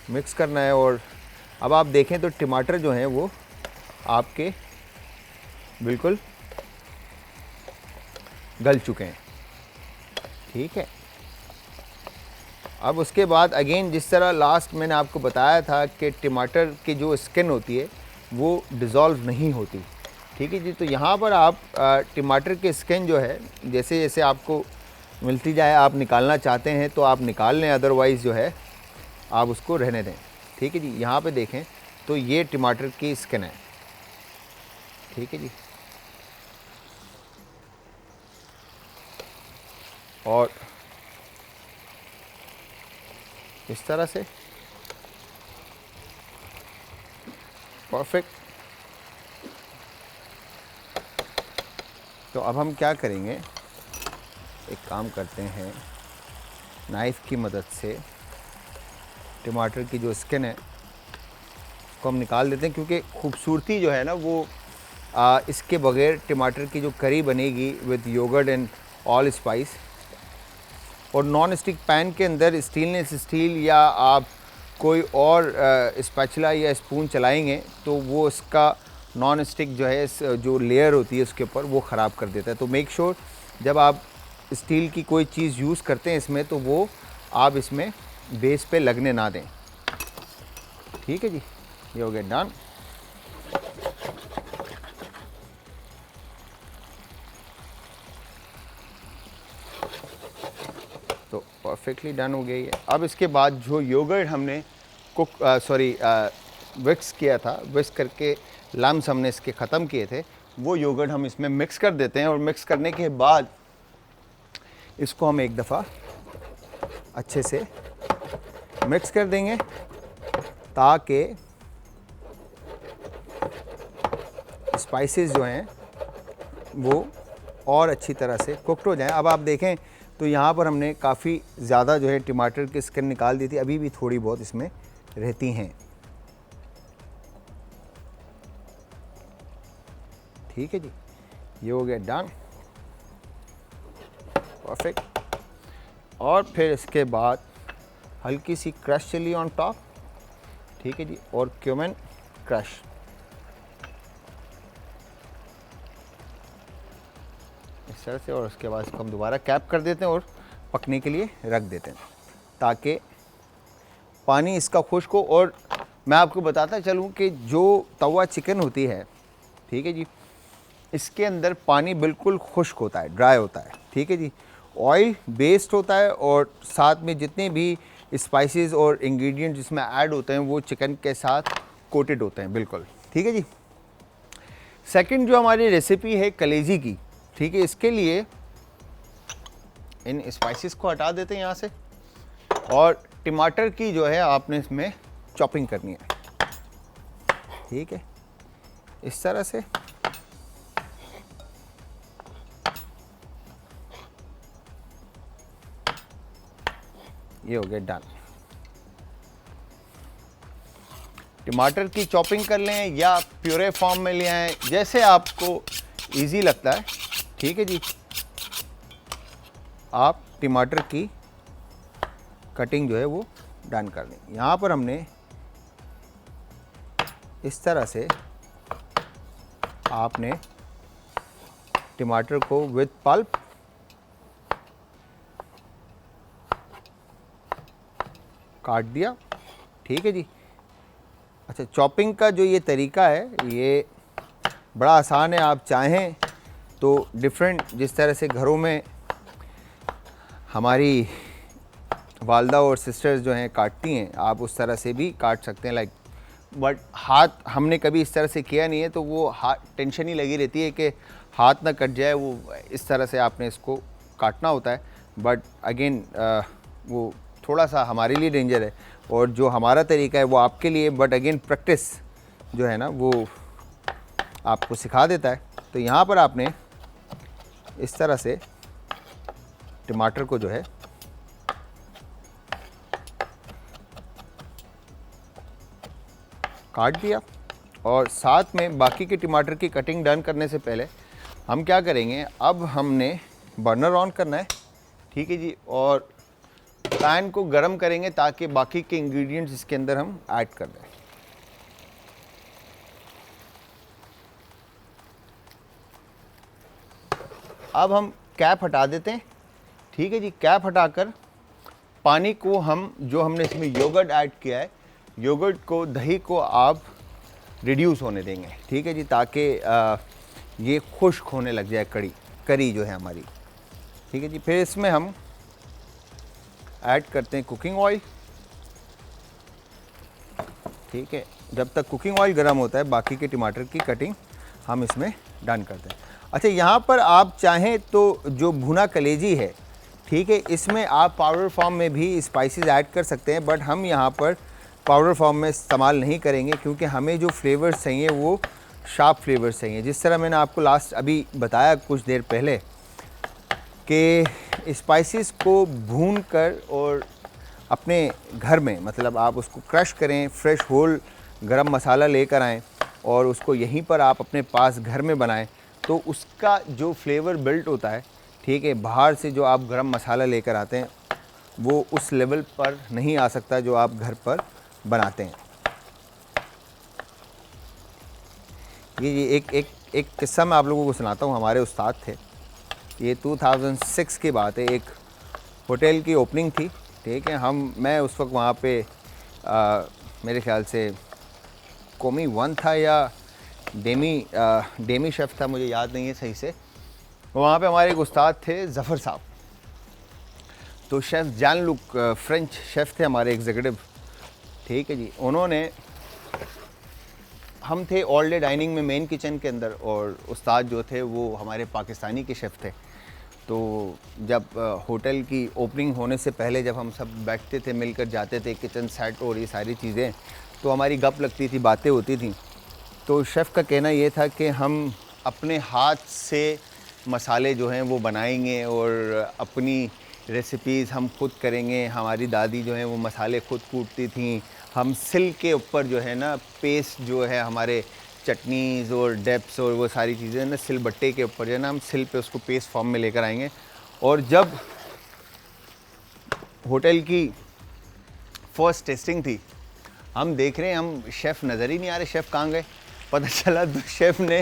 मिक्स करना है। और अब आप देखें तो टमाटर जो हैं वो आपके बिल्कुल गल चुके हैं, ठीक है। अब उसके बाद अगेन जिस तरह लास्ट मैंने आपको बताया था कि टमाटर की जो स्किन होती है वो डिज़ोल्व नहीं होती, ठीक है जी। तो यहाँ पर आप टमाटर की स्किन जो है जैसे जैसे आपको मिलती जाए, आप निकालना चाहते हैं तो आप निकाल लें, अदरवाइज़ जो है आप उसको रहने दें, ठीक है जी। यहाँ पे देखें तो ये टमाटर की स्किन है, ठीक है जी। और इस तरह से परफेक्ट। तो अब हम क्या करेंगे, एक काम करते हैं, नाइफ़ की मदद से टमाटर की जो स्किन है उसको हम निकाल देते हैं, क्योंकि खूबसूरती जो है ना वो इसके बगैर टमाटर की जो करी बनेगी with yoghurt and all spice. और नॉन स्टिक पैन के अंदर स्टेनलेस स्टील या आप कोई और स्पैचुला या स्पून चलाएंगे तो वो इसका नॉन स्टिक जो है जो लेयर होती है उसके ऊपर वो ख़राब कर देता है। तो मेक श्योर जब आप स्टील की कोई चीज़ यूज़ करते हैं इसमें तो वो आप इसमें बेस पे लगने ना दें, ठीक है जी। ये हो गया डन। तो परफेक्टली डन हो गई है। अब इसके बाद जो योगर्ट हमने विक्स किया था, विक्स करके लम्स हमने इसके ख़त्म किए थे, वो योगर्ट हम इसमें मिक्स कर देते हैं। और मिक्स करने के बाद इसको हम एक दफ़ा अच्छे से मिक्स कर देंगे ताकि स्पाइसेस जो हैं वो और अच्छी तरह से कुकड हो जाएं। अब आप देखें तो यहाँ पर हमने काफ़ी ज़्यादा जो है टमाटर की स्किन निकाल दी थी, अभी भी थोड़ी बहुत इसमें रहती हैं, ठीक है जी। ये हो गया डन, परफेक्ट। और फिर इसके बाद हल्की सी क्रश चिली ऑन टॉप, ठीक है जी, और क्यूमन क्रश, इस तरह से। और उसके बाद इसको हम दोबारा कैप कर देते हैं और पकने के लिए रख देते हैं ताकि पानी इसका खुश्क हो। और मैं आपको बताता चलूँ कि जो तवा चिकन होती है, ठीक है जी, इसके अंदर पानी बिल्कुल खुश्क होता है, ड्राई होता है, ठीक है जी। ऑयल बेस्ड होता है और साथ में जितने भी स्पाइसेस और इंग्रेडिएंट जिसमें ऐड होते हैं वो चिकन के साथ कोटेड होते हैं, बिल्कुल, ठीक है जी। सेकंड जो हमारी रेसिपी है कलेजी की, ठीक है, इसके लिए इन स्पाइसेस को हटा देते हैं यहाँ से और टमाटर की जो है आपने इसमें चॉपिंग करनी है, ठीक है, इस तरह से। ये हो गया डन। टमाटर की चॉपिंग कर लें या प्यूरे फॉर्म में ले आएं, जैसे आपको इजी लगता है, ठीक है जी। आप टमाटर की कटिंग जो है वो डन कर लें। यहाँ पर हमने इस तरह से आपने टमाटर को विद पल्प काट दिया, ठीक है जी। अच्छा, चॉपिंग का जो ये तरीका है ये बड़ा आसान है। आप चाहें तो डिफरेंट जिस तरह से घरों में हमारी वालदा और सिस्टर्स जो हैं काटती हैं, आप उस तरह से भी काट सकते हैं लाइक, बट हाथ हमने कभी इस तरह से किया नहीं है, तो वो हाथ टेंशन ही लगी रहती है कि हाथ ना कट जाए, वो इस तरह से आपने इसको काटना होता है। बट अगेन वो थोड़ा सा हमारे लिए डेंजर है, और जो हमारा तरीका है वो आपके लिए, बट अगेन प्रैक्टिस जो है ना वो आपको सिखा देता है। तो यहाँ पर आपने इस तरह से टमाटर को जो है काट दिया, और साथ में बाकी के टमाटर की कटिंग डन करने से पहले हम क्या करेंगे, अब हमने बर्नर ऑन करना है, ठीक है जी, और पैन को गरम करेंगे ताकि बाकी के इंग्रेडिएंट्स इसके अंदर हम ऐड कर दें। अब हम कैप हटा देते हैं, ठीक है जी। कैप हटाकर पानी को हम, जो हमने इसमें योगर्ट ऐड किया है, योगर्ट को, दही को आप रिड्यूस होने देंगे, ठीक है जी, ताकि ये खुश्क होने लग जाए करी जो है हमारी, ठीक है जी। फिर इसमें हम ऐड करते हैं कुकिंग ऑयल, ठीक है। जब तक कुकिंग ऑयल गर्म होता है बाकी के टमाटर की कटिंग हम इसमें डन करते हैं। अच्छा, यहाँ पर आप चाहें तो जो भुना कलेजी है, ठीक है, इसमें आप पाउडर फॉर्म में भी स्पाइसेस ऐड कर सकते हैं, बट हम यहाँ पर पाउडर फॉर्म में इस्तेमाल नहीं करेंगे, क्योंकि हमें जो फ्लेवर्स चाहिए वो शार्प फ्लेवर्स चाहिए। जिस तरह मैंने आपको लास्ट अभी बताया कुछ देर पहले कि स्पाइसेस को भून कर और अपने घर में, मतलब आप उसको क्रश करें, फ्रेश होल गरम मसाला लेकर आएँ और उसको यहीं पर आप अपने पास घर में बनाएं, तो उसका जो फ्लेवर बिल्ट होता है, ठीक है, बाहर से जो आप गरम मसाला लेकर आते हैं वो उस लेवल पर नहीं आ सकता जो आप घर पर बनाते हैं। ये एक किस्सा मैं आप लोगों को सुनाता हूँ। हमारे उस्ताद थे, ये 2006 की बात है, एक होटल की ओपनिंग थी, ठीक है। मैं उस वक्त वहाँ पे मेरे ख्याल से कोमी 1 था या डेमी शेफ़ था, मुझे याद नहीं है सही से। वहाँ पे हमारे एक उस्ताद थे ज़फ़र साहब, तो शेफ़ जान लुक फ्रेंच शेफ़ थे हमारे एग्जीक्यूटिव, ठीक है जी। उन्होंने, हम थे ऑल डे डाइनिंग में मेन किचन के अंदर, और उस्ताद जो थे वो हमारे पाकिस्तानी के शेफ़ थे। तो जब होटल की ओपनिंग होने से पहले जब हम सब बैठते थे, मिलकर जाते थे, किचन सेट और ये सारी चीज़ें, तो हमारी गप लगती थी, बातें होती थी। तो शेफ़ का कहना ये था कि हम अपने हाथ से मसाले जो हैं वो बनाएंगे और अपनी रेसिपीज़ हम खुद करेंगे। हमारी दादी जो हैं वो मसाले खुद कूटती थीं, हम सिल के ऊपर जो है ना पेस्ट जो है हमारे चटनीज़ और डिप्स और वो सारी चीज़ें ना सिल बट्टे के ऊपर जो है ना हम सिल पे उसको पेस्ट फॉर्म में लेकर आएंगे। और जब होटल की फर्स्ट टेस्टिंग थी, हम देख रहे हैं, हम शेफ़ नज़र ही नहीं आ रहे, शेफ़ कहाँ गए। पता चला तो शेफ़ ने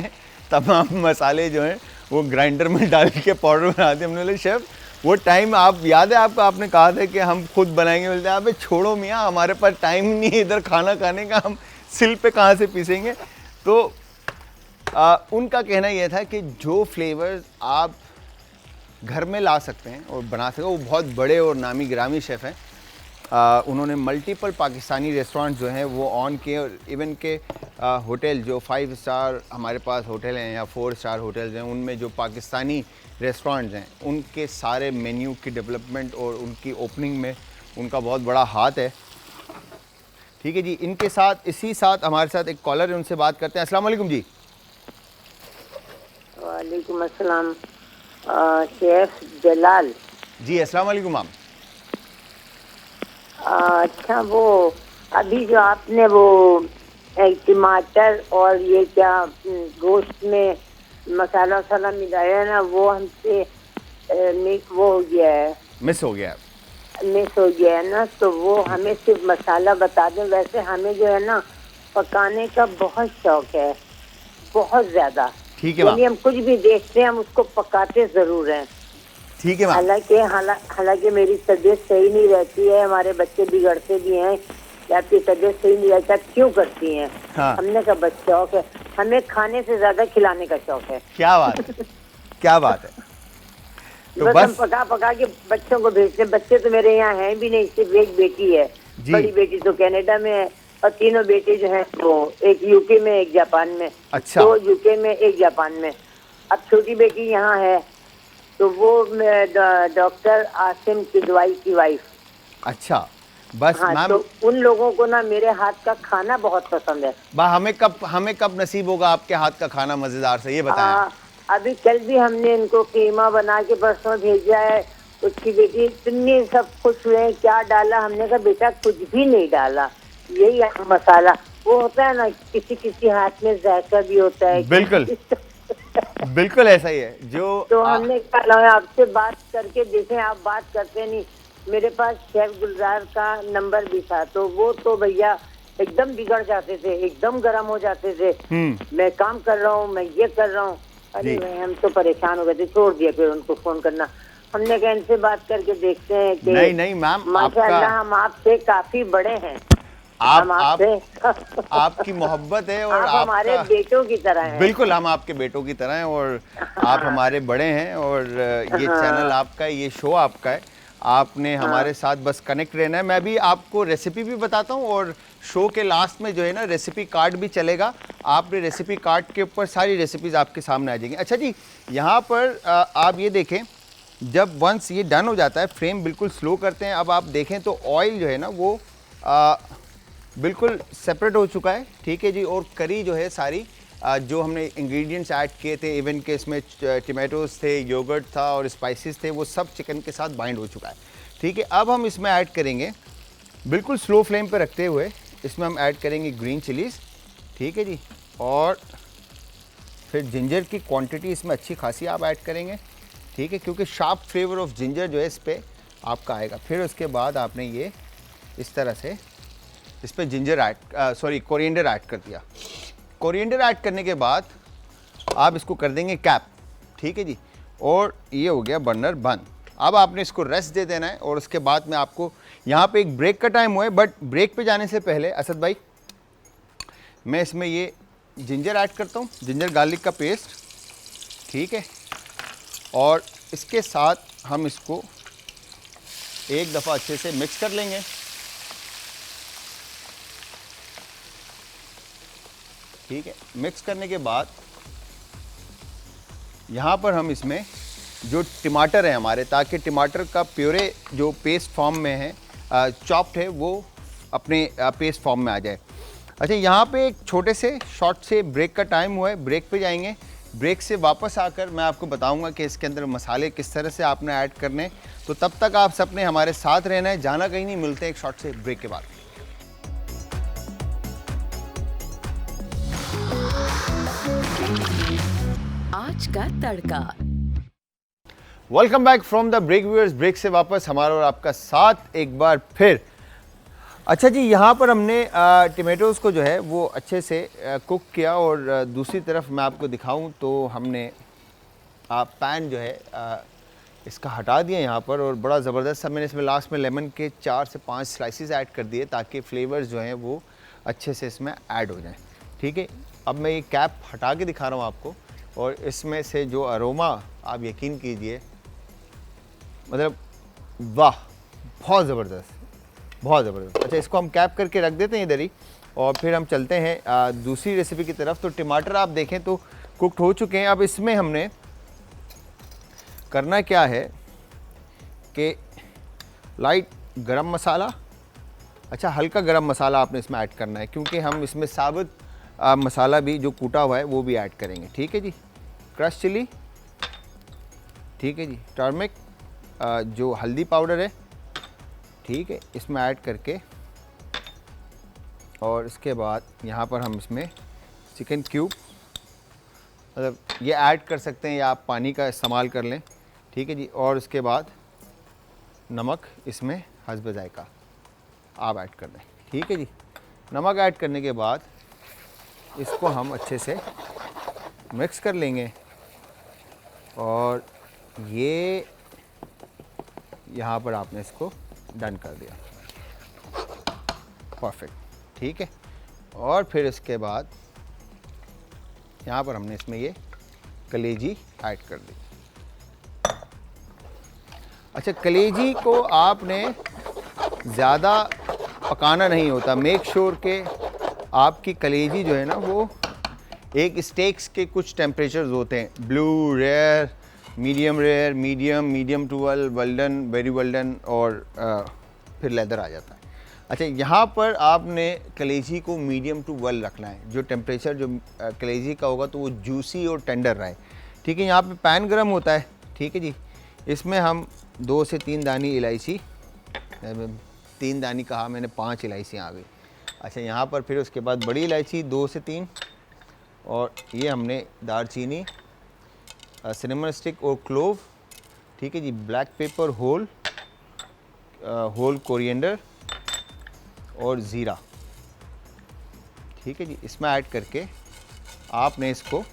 तमाम मसाले जो हैं वो ग्राइंडर में डाल के पाउडर बना दिए। हमने बोले शेफ़ वो टाइम आप याद है आपको, आपने कहा था कि हम खुद बनाएंगे। बोलते हैं अबे छोड़ो मियाँ, हमारे पास टाइम नहीं है इधर खाना खाने का, हम सिल पे कहाँ से पीसेंगे। तो उनका कहना यह था कि जो फ्लेवर्स आप घर में ला सकते हैं और बना सकते हैं, वो बहुत बड़े और नामी गिरामी शेफ़ हैं। उन्होंने मल्टीपल पाकिस्तानी रेस्टोरेंट जो हैं वो ऑन किए, और इवन के होटल जो 5 स्टार हमारे पास होटल हैं या 4 स्टार होटल्स हैं, उनमें जो पाकिस्तानी रेस्टोरेंट्स हैं उनके सारे मेन्यू की डेवलपमेंट और उनकी ओपनिंग में उनका बहुत बड़ा हाथ है, ठीक है जी। इनके साथ, इसी साथ हमारे साथ एक कॉलर है, उनसे बात करते हैं। अस्सलाम वालेकुम जी। वालेकुम अस्सलाम। शेफ जलाल जी, अस्सलाम वालेकुम मैम। अच्छा, वो अभी जो आपने वो टमाटर और ये क्या गोश्त में मसाला वसाला मिलाया है ना, वो हमसे वो हो गया है, मिस हो गया है ना। तो वो हमें सिर्फ मसाला बता दें। वैसे हमें जो है ना पकाने का बहुत शौक है, बहुत ज्यादा, ठीक है। यानी हम कुछ भी देखते हैं हम उसको पकाते जरूर हैं, ठीक है। हालांकि मेरी तबीयत सही नहीं रहती है, हमारे बच्चे बिगड़ते भी हैं, आपकी तबीयत सही नहीं रहता, क्यों करती हैं? हाँ। हमने का बस शौक है, हमें खाने से ज्यादा खिलाने का शौक है। क्या बात है। क्या बात है। तो बस हम पका पका के बच्चों को भेजते हैं। बच्चे तो मेरे यहाँ हैं भी नहीं, सिर्फ एक बेटी है। बड़ी बेटी तो कनाडा में है और तीनों बेटे जो हैं वो एक यूके में, एक जापान में। अच्छा। 2 यूके में, एक जापान में। अब छोटी बेटी यहाँ है तो वो डॉक्टर आसिम किदवाई की वाइफ। अच्छा, बस हाँ, मैम तो उन लोगों को ना मेरे हाथ का खाना बहुत पसंद है। हमें कब नसीब होगा आपके हाथ का खाना मजेदार से, ये बताएं आप। अभी कल भी हमने इनको कीमा बना के परसों भेजा है। उसकी बेटी इतनी सब खुश हुए, क्या डाला? हमने कहा बेटा कुछ भी नहीं डाला, यही मसाला। वो होता है ना, किसी किसी हाथ में जायका भी होता है। बिल्कुल बिल्कुल ऐसा ही है जो तो हमने कहा आपसे बात करके देखें, आप बात करते नहीं। मेरे पास शेफ गुलजार का नंबर भी था, तो वो तो भैया एकदम बिगड़ जाते थे, एकदम गर्म हो जाते थे। मैं काम कर रहा हूँ, मैं ये कर रहा हूँ। अरे भाई हम तो परेशान हो गए थे, छोड़ दिया फिर उनको फोन करना। हमने कहा इनसे बात करके देखते हैं कि नहीं मैम, माशाअल्लाह हम आपसे काफी बड़े हैं। हम आपकी मोहब्बत है और आप हमारे बेटों की तरह हैं। बिल्कुल, हम आपके बेटों की तरह हैं और आप हमारे बड़े हैं और ये चैनल आपका है, ये शो आपका है। आपने हमारे साथ बस कनेक्ट रहना है। मैं भी आपको रेसिपी भी बताता हूँ और शो के लास्ट में जो है ना रेसिपी कार्ड भी चलेगा। आपने रेसिपी कार्ड के ऊपर सारी रेसिपीज़ आपके सामने आ जाएंगी। अच्छा जी, यहाँ पर आप ये देखें, जब वंस ये डन हो जाता है, फ्लेम बिल्कुल स्लो करते हैं। अब आप देखें तो ऑयल जो है ना वो बिल्कुल सेपरेट हो चुका है, ठीक है जी। और करी जो है सारी जो हमने इंग्रेडिएंट्स ऐड किए थे, इवन के इसमें टमाटोज़ थे, योगर्ट था और स्पाइसेस थे, वो सब चिकन के साथ बाइंड हो चुका है, ठीक है। अब हम इसमें ऐड करेंगे, बिल्कुल स्लो फ्लेम पे रखते हुए इसमें हम ऐड करेंगे ग्रीन चिलीज़, ठीक है जी। और फिर जिंजर की क्वांटिटी इसमें अच्छी खासी आप ऐड करेंगे, ठीक है, क्योंकि शार्प फ्लेवर ऑफ जिंजर जो है इस पर आपका आएगा। फिर उसके बाद आपने ये इस तरह से इस पर कोरिएंडर ऐड कर दिया। कोरिएंडर ऐड करने के बाद आप इसको कर देंगे कैप, ठीक है जी। और ये हो गया बर्नर बंद। अब आपने इसको रेस्ट दे देना है और उसके बाद में आपको यहाँ पे एक ब्रेक का टाइम हुआ है, बट ब्रेक पे जाने से पहले असद भाई मैं इसमें ये जिंजर ऐड करता हूँ, जिंजर गार्लिक का पेस्ट, ठीक है। और इसके साथ हम इसको एक दफ़ा अच्छे से मिक्स कर लेंगे, ठीक है। मिक्स करने के बाद यहाँ पर हम इसमें जो टमाटर है हमारे, ताकि टमाटर का प्योरे जो पेस्ट फॉर्म में है, चॉप्ड है, वो अपने पेस्ट फॉर्म में आ जाए। अच्छा, यहाँ पे एक छोटे से शॉर्ट से ब्रेक का टाइम हुआ है, ब्रेक पे जाएंगे। ब्रेक से वापस आकर मैं आपको बताऊंगा कि इसके अंदर मसाले किस तरह से आपने ऐड करने। तो तब तक आप सबने हमारे साथ रहना है, जाना कहीं नहीं। मिलते हैं एक शॉर्ट से ब्रेक के बाद। आज का तड़का। Welcome back from the break viewers. ब्रेक से वापस हमारा और आपका साथ एक बार फिर। अच्छा जी, यहाँ पर हमने टमेटोज़ को जो है वो अच्छे से कुक किया और दूसरी तरफ मैं आपको दिखाऊं तो हमने पैन जो है इसका हटा दिया यहाँ पर, और बड़ा ज़बरदस्त सा मैंने इसमें लास्ट में लेमन के 4 से 5 स्लाइसेस ऐड कर दिए ताकि फ्लेवर्स जो हैं वो अच्छे से इसमें ऐड हो जाएं, ठीक है। अब मैं ये कैप हटा के दिखा रहा हूँ आपको, और इसमें से जो अरोमा आप यकीन कीजिए, मतलब वाह, बहुत ज़बरदस्त, बहुत ज़बरदस्त। अच्छा, इसको हम कैप करके रख देते हैं इधर ही, और फिर हम चलते हैं दूसरी रेसिपी की तरफ। तो टमाटर आप देखें तो कुकड हो चुके हैं। अब इसमें हमने करना क्या है कि लाइट गरम मसाला, अच्छा हल्का गरम मसाला आपने इसमें ऐड करना है, क्योंकि हम इसमें साबुत मसाला भी जो कूटा हुआ है वो भी ऐड करेंगे, ठीक है जी। क्रश चिली, ठीक है जी। टर्मिक जो हल्दी पाउडर है, ठीक है, इसमें ऐड करके, और इसके बाद यहाँ पर हम इसमें चिकन क्यूब, मतलब ये ऐड कर सकते हैं या आप पानी का इस्तेमाल कर लें, ठीक है जी। और उसके बाद नमक इसमें हस्ब जायका आप ऐड कर दें, ठीक है जी। नमक ऐड करने के बाद इसको हम अच्छे से मिक्स कर लेंगे, और ये यहाँ पर आपने इसको डन कर दिया, परफेक्ट, ठीक है। और फिर इसके बाद यहाँ पर हमने इसमें ये कलेजी ऐड कर दी, अच्छा, कलेजी को आपने ज़्यादा पकाना नहीं होता। मेक श्योर के आपकी कलेजी जो है ना वो एक स्टेक्स के कुछ टेम्परेचर्स होते हैं, blue, rare, rare, medium to well done, very well done और फिर लेदर आ जाता है। अच्छा, यहाँ पर आपने कलेजी को मीडियम टू वेल रखना है। जो टेम्परेचर जो कलेजी का होगा तो वो जूसी और टेंडर रहे। ठीक है, यहाँ पे पैन गर्म होता है। ठीक है जी, इसमें हम 2 से 3 दानी इलायची, 3 दानी कहा मैंने, 5 इलायचियाँ आ गई। अच्छा, यहाँ पर फिर उसके बाद बड़ी इलायची 2 से 3, और ये हमने दालचीनी, सिनेमन स्टिक और क्लोव। ठीक है जी, ब्लैक पेपर होल कोरिएंडर और ज़ीरा। ठीक है जी, इसमें ऐड करके आपने इसको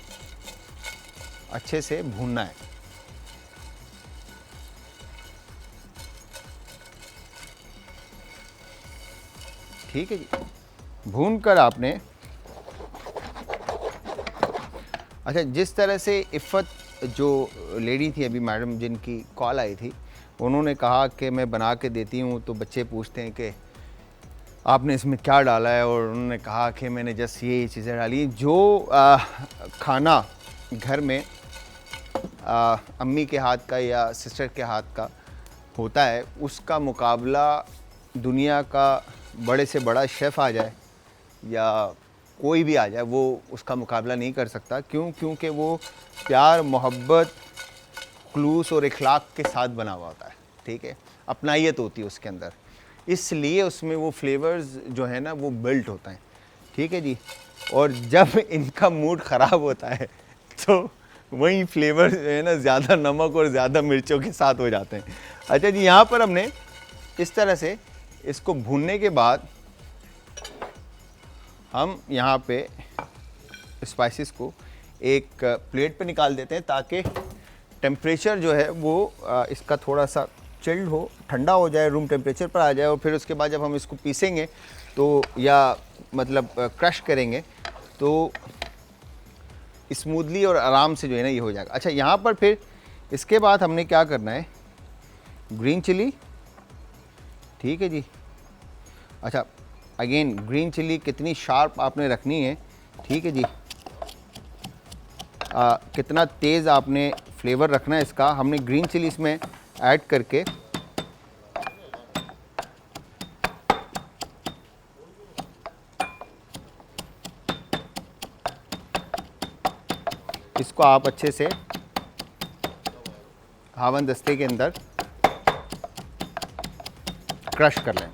अच्छे से भूनना है। ठीक है जी, भून कर आपने, अच्छा, जिस तरह से इफ़त जो लेडी थी अभी मैडम जिनकी कॉल आई थी, उन्होंने कहा कि मैं बना के देती हूँ तो बच्चे पूछते हैं कि आपने इसमें क्या डाला है, और उन्होंने कहा कि मैंने जस्ट ये चीज़ें डाली। जो खाना घर में अम्मी के हाथ का या सिस्टर के हाथ का होता है, उसका मुकाबला दुनिया का बड़े से बड़ा शेफ़ आ जाए या कोई भी आ जाए, वो उसका मुकाबला नहीं कर सकता। क्यों? क्योंकि वो प्यार, मोहब्बत, खुलूस और इखलाक के साथ बना हुआ होता है। ठीक है, अपनाइयत होती है उसके अंदर, इसलिए उसमें वो फ्लेवर्स जो है ना वो बिल्ट होता है। ठीक है जी, और जब इनका मूड ख़राब होता है तो वही फ्लेवर जो है ना ज़्यादा नमक और ज़्यादा मिर्चों के साथ हो जाते हैं। अच्छा जी, यहाँ पर हमने इस तरह से इसको भूनने के बाद हम यहाँ पे स्पाइसेस को एक प्लेट पे निकाल देते हैं, ताकि टेम्परेचर जो है वो इसका थोड़ा सा चिल्ड हो, ठंडा हो जाए, रूम टेम्परेचर पर आ जाए। और फिर उसके बाद जब हम इसको पीसेंगे तो या मतलब क्रश करेंगे तो स्मूथली और आराम से जो है ना ये हो जाएगा। अच्छा, यहाँ पर फिर इसके बाद हमने क्या करना है, ग्रीन चिली। ठीक है जी, अच्छा, अगेन ग्रीन चिली कितनी शार्प आपने रखनी है। ठीक है जी, कितना तेज़ आपने फ्लेवर रखना है इसका। हमने ग्रीन चिली इसमें ऐड करके इसको आप अच्छे से हावन दस्ते के अंदर क्रश कर लें।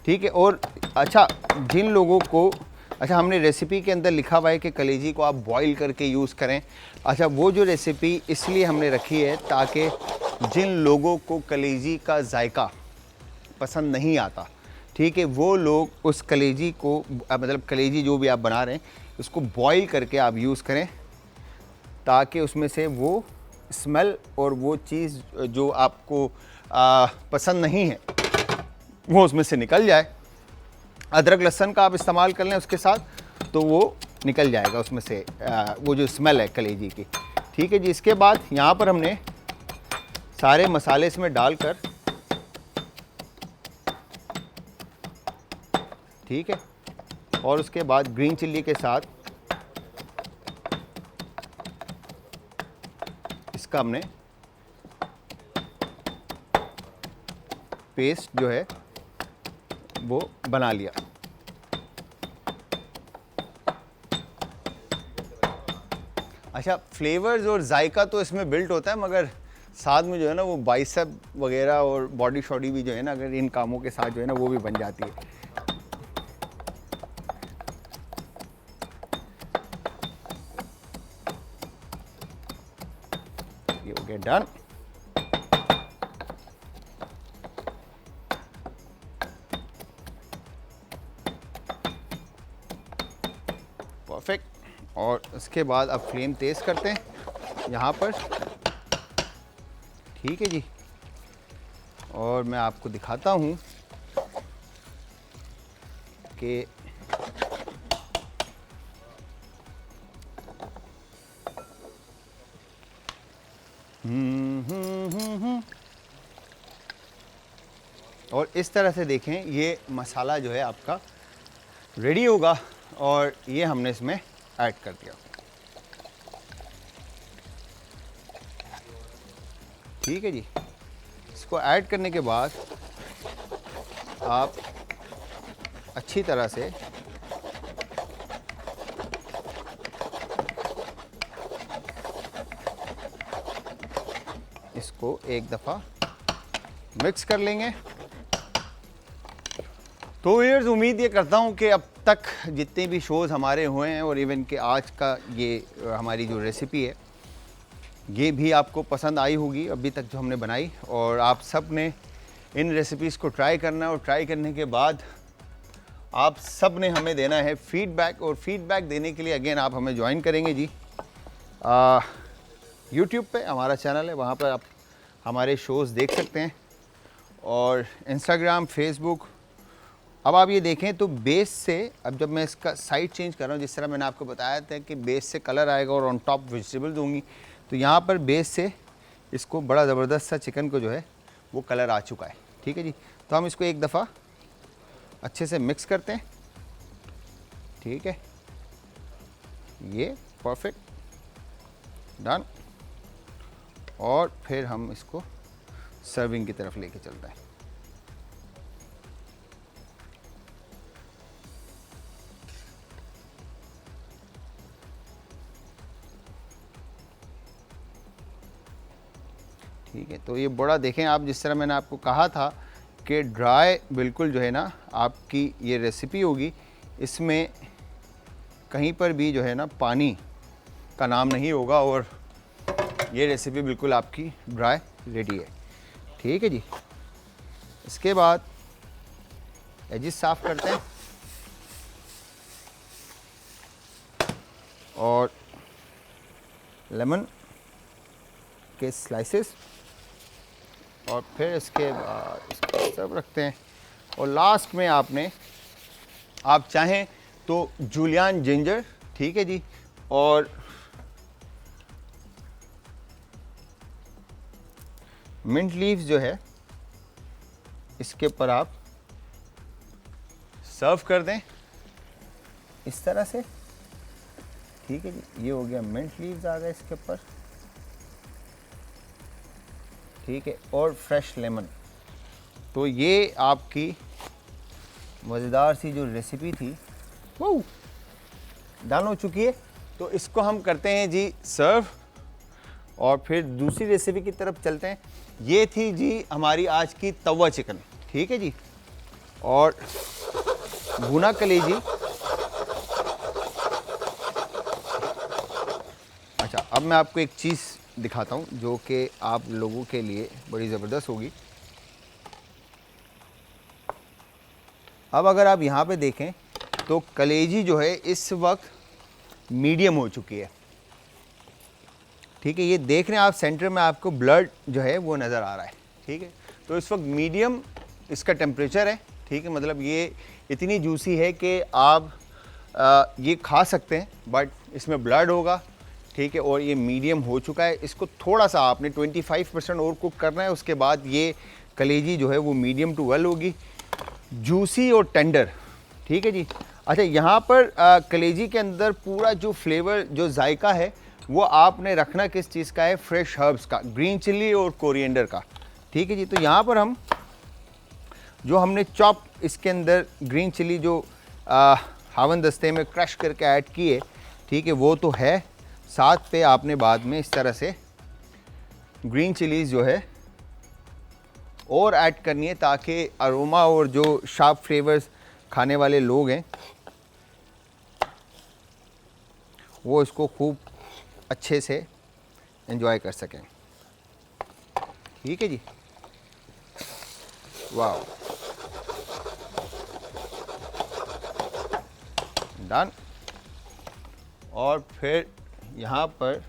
ठीक है, और अच्छा, जिन लोगों को, अच्छा, हमने रेसिपी के अंदर लिखा हुआ है कि कलेजी को आप बॉईल करके यूज़ करें। अच्छा, वो जो रेसिपी इसलिए हमने रखी है ताकि जिन लोगों को कलेजी का जायका पसंद नहीं आता, ठीक है, वो लोग उस कलेजी को, मतलब कलेजी जो भी आप बना रहे हैं उसको बॉईल करके आप यूज़ करें, ताकि उसमें से वो स्मेल और वो चीज़ जो आपको पसंद नहीं है वो उसमें से निकल जाए। अदरक लहसुन का आप इस्तेमाल कर लें उसके साथ, तो वो निकल जाएगा उसमें से वो जो स्मेल है कलेजी की। ठीक है जी, इसके बाद यहाँ पर हमने सारे मसाले इसमें डालकर, ठीक है, और उसके बाद ग्रीन चिल्ली के साथ इसका हमने पेस्ट जो है वो बना लिया। अच्छा, फ्लेवर्स और जायका तो इसमें बिल्ट होता है, मगर साथ में जो है ना वो बाइसेप वगैरह और बॉडी शॉडी भी जो है ना, अगर इन कामों के साथ जो है ना वो भी बन जाती है। ये हो गया डन। परफेक्ट। और उसके बाद अब फ्लेम तेज़ करते हैं यहाँ पर। ठीक है जी, और मैं आपको दिखाता हूँ कि और इस तरह से देखें ये मसाला जो है आपका रेडी होगा और ये हमने इसमें ऐड कर दिया। ठीक है जी। इसको ऐड करने के बाद आप अच्छी तरह से इसको एक दफ़ा मिक्स कर लेंगे। तो यार्स उम्मीद ये करता हूँ कि अब तक जितने भी शोज़ हमारे हुए हैं और इवन के आज का ये हमारी जो रेसिपी है ये भी आपको पसंद आई होगी अभी तक जो हमने बनाई। और आप सब ने इन रेसिपीज़ को ट्राई करना है और ट्राई करने के बाद आप सब ने हमें देना है फ़ीडबैक। और फ़ीडबैक देने के लिए अगेन आप हमें ज्वाइन करेंगे जी यूट्यूब पे हमारा चैनल है, वहाँ पर आप हमारे शोज़ देख सकते हैं। और इंस्टाग्राम, फेसबुक। अब आप ये देखें तो बेस से, अब जब मैं इसका साइड चेंज कर रहा हूँ, जिस तरह मैंने आपको बताया था कि बेस से कलर आएगा और ऑन टॉप वेजिटेबल्स होंगी, तो यहाँ पर बेस से इसको बड़ा ज़बरदस्त सा चिकन को जो है वो कलर आ चुका है। ठीक है जी। तो हम इसको एक दफ़ा अच्छे से मिक्स करते हैं। ठीक है, ये परफेक्ट डन। और फिर हम इसको सर्विंग की तरफ लेके चलते हैं। ठीक है, तो ये बड़ा देखें आप, जिस तरह मैंने आपको कहा था कि ड्राई बिल्कुल जो है ना आपकी ये रेसिपी होगी, इसमें कहीं पर भी जो है ना पानी का नाम नहीं होगा और ये रेसिपी बिल्कुल आपकी ड्राई रेडी है। ठीक है जी। इसके बाद एजिस साफ़ करते हैं और लेमन के स्लाइसेस, और फिर इसके बाद इसको सर्व रखते हैं। और लास्ट में आप चाहें तो जूलियन जिंजर, ठीक है जी, और मिंट लीव्स जो है इसके ऊपर आप सर्व कर दें इस तरह से। ठीक है जी, ये हो गया, मिंट लीव्स आ गए इसके ऊपर। ठीक है, और फ्रेश लेमन। तो ये आपकी मज़ेदार सी जो रेसिपी थी वो डन हो चुकी है। तो इसको हम करते हैं जी सर्व और फिर दूसरी रेसिपी की तरफ चलते हैं। ये थी जी हमारी आज की तवा चिकन। ठीक है जी, और भुना कलेजी। अच्छा, अब मैं आपको एक चीज़ दिखाता हूँ जो कि आप लोगों के लिए बड़ी ज़बरदस्त होगी। अब अगर आप यहाँ पे देखें तो कलेजी जो है इस वक्त मीडियम हो चुकी है। ठीक है, ये देख रहे हैं आप सेंटर में आपको ब्लड जो है वो नज़र आ रहा है। ठीक है, तो इस वक्त मीडियम इसका टेम्परेचर है। ठीक है, मतलब ये इतनी जूसी है कि आप ये खा सकते हैं, बट इसमें ब्लड होगा। ठीक है, और ये मीडियम हो चुका है। इसको थोड़ा सा आपने 25% और कुक करना है, उसके बाद ये कलेजी जो है वो मीडियम टू वेल होगी, जूसी और टेंडर। ठीक है जी। अच्छा, यहाँ पर कलेजी के अंदर पूरा जो फ्लेवर, जो जायका है, वो आपने रखना किस चीज़ का है? फ्रेश हर्ब्स का, ग्रीन चिल्ली और कोरिएंडर का। ठीक है जी। तो यहाँ पर हम जो हमने चॉप इसके अंदर ग्रीन चिल्ली जो हावन दस्ते में क्रश करके ऐड की है, ठीक है, वो तो है। साथ पे आपने बाद में इस तरह से ग्रीन चिलीज़ जो है और ऐड करनी है ताकि अरोमा और जो शार्प फ्लेवर्स खाने वाले लोग हैं वो इसको खूब अच्छे से एंजॉय कर सकें। ठीक है जी। वाह, डन। और फिर यहाँ पर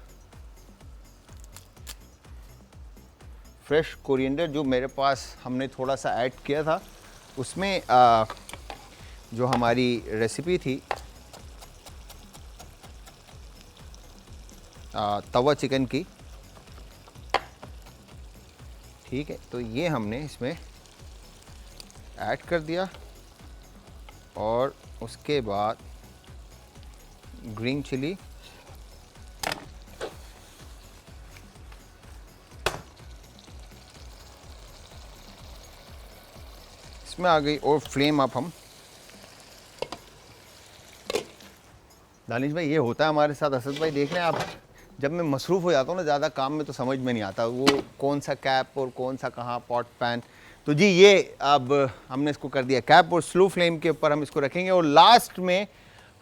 फ्रेश कोरिएंडर जो मेरे पास हमने थोड़ा सा ऐड किया था, उसमें जो हमारी रेसिपी थी तवा चिकन की। ठीक है, तो ये हमने इसमें ऐड कर दिया और उसके बाद ग्रीन चिली, इसमें आ गई और फ्लेम अप हम। दानिश भाई ये होता है हमारे साथ, असद भाई देख रहे हैं आप, जब मैं मसरूफ़ हो जाता हूँ ना ज़्यादा काम में तो समझ में नहीं आता वो कौन सा कैप और कौन सा कहाँ पॉट पैन। तो जी ये अब हमने इसको कर दिया कैप और स्लो फ्लेम के ऊपर हम इसको रखेंगे और लास्ट में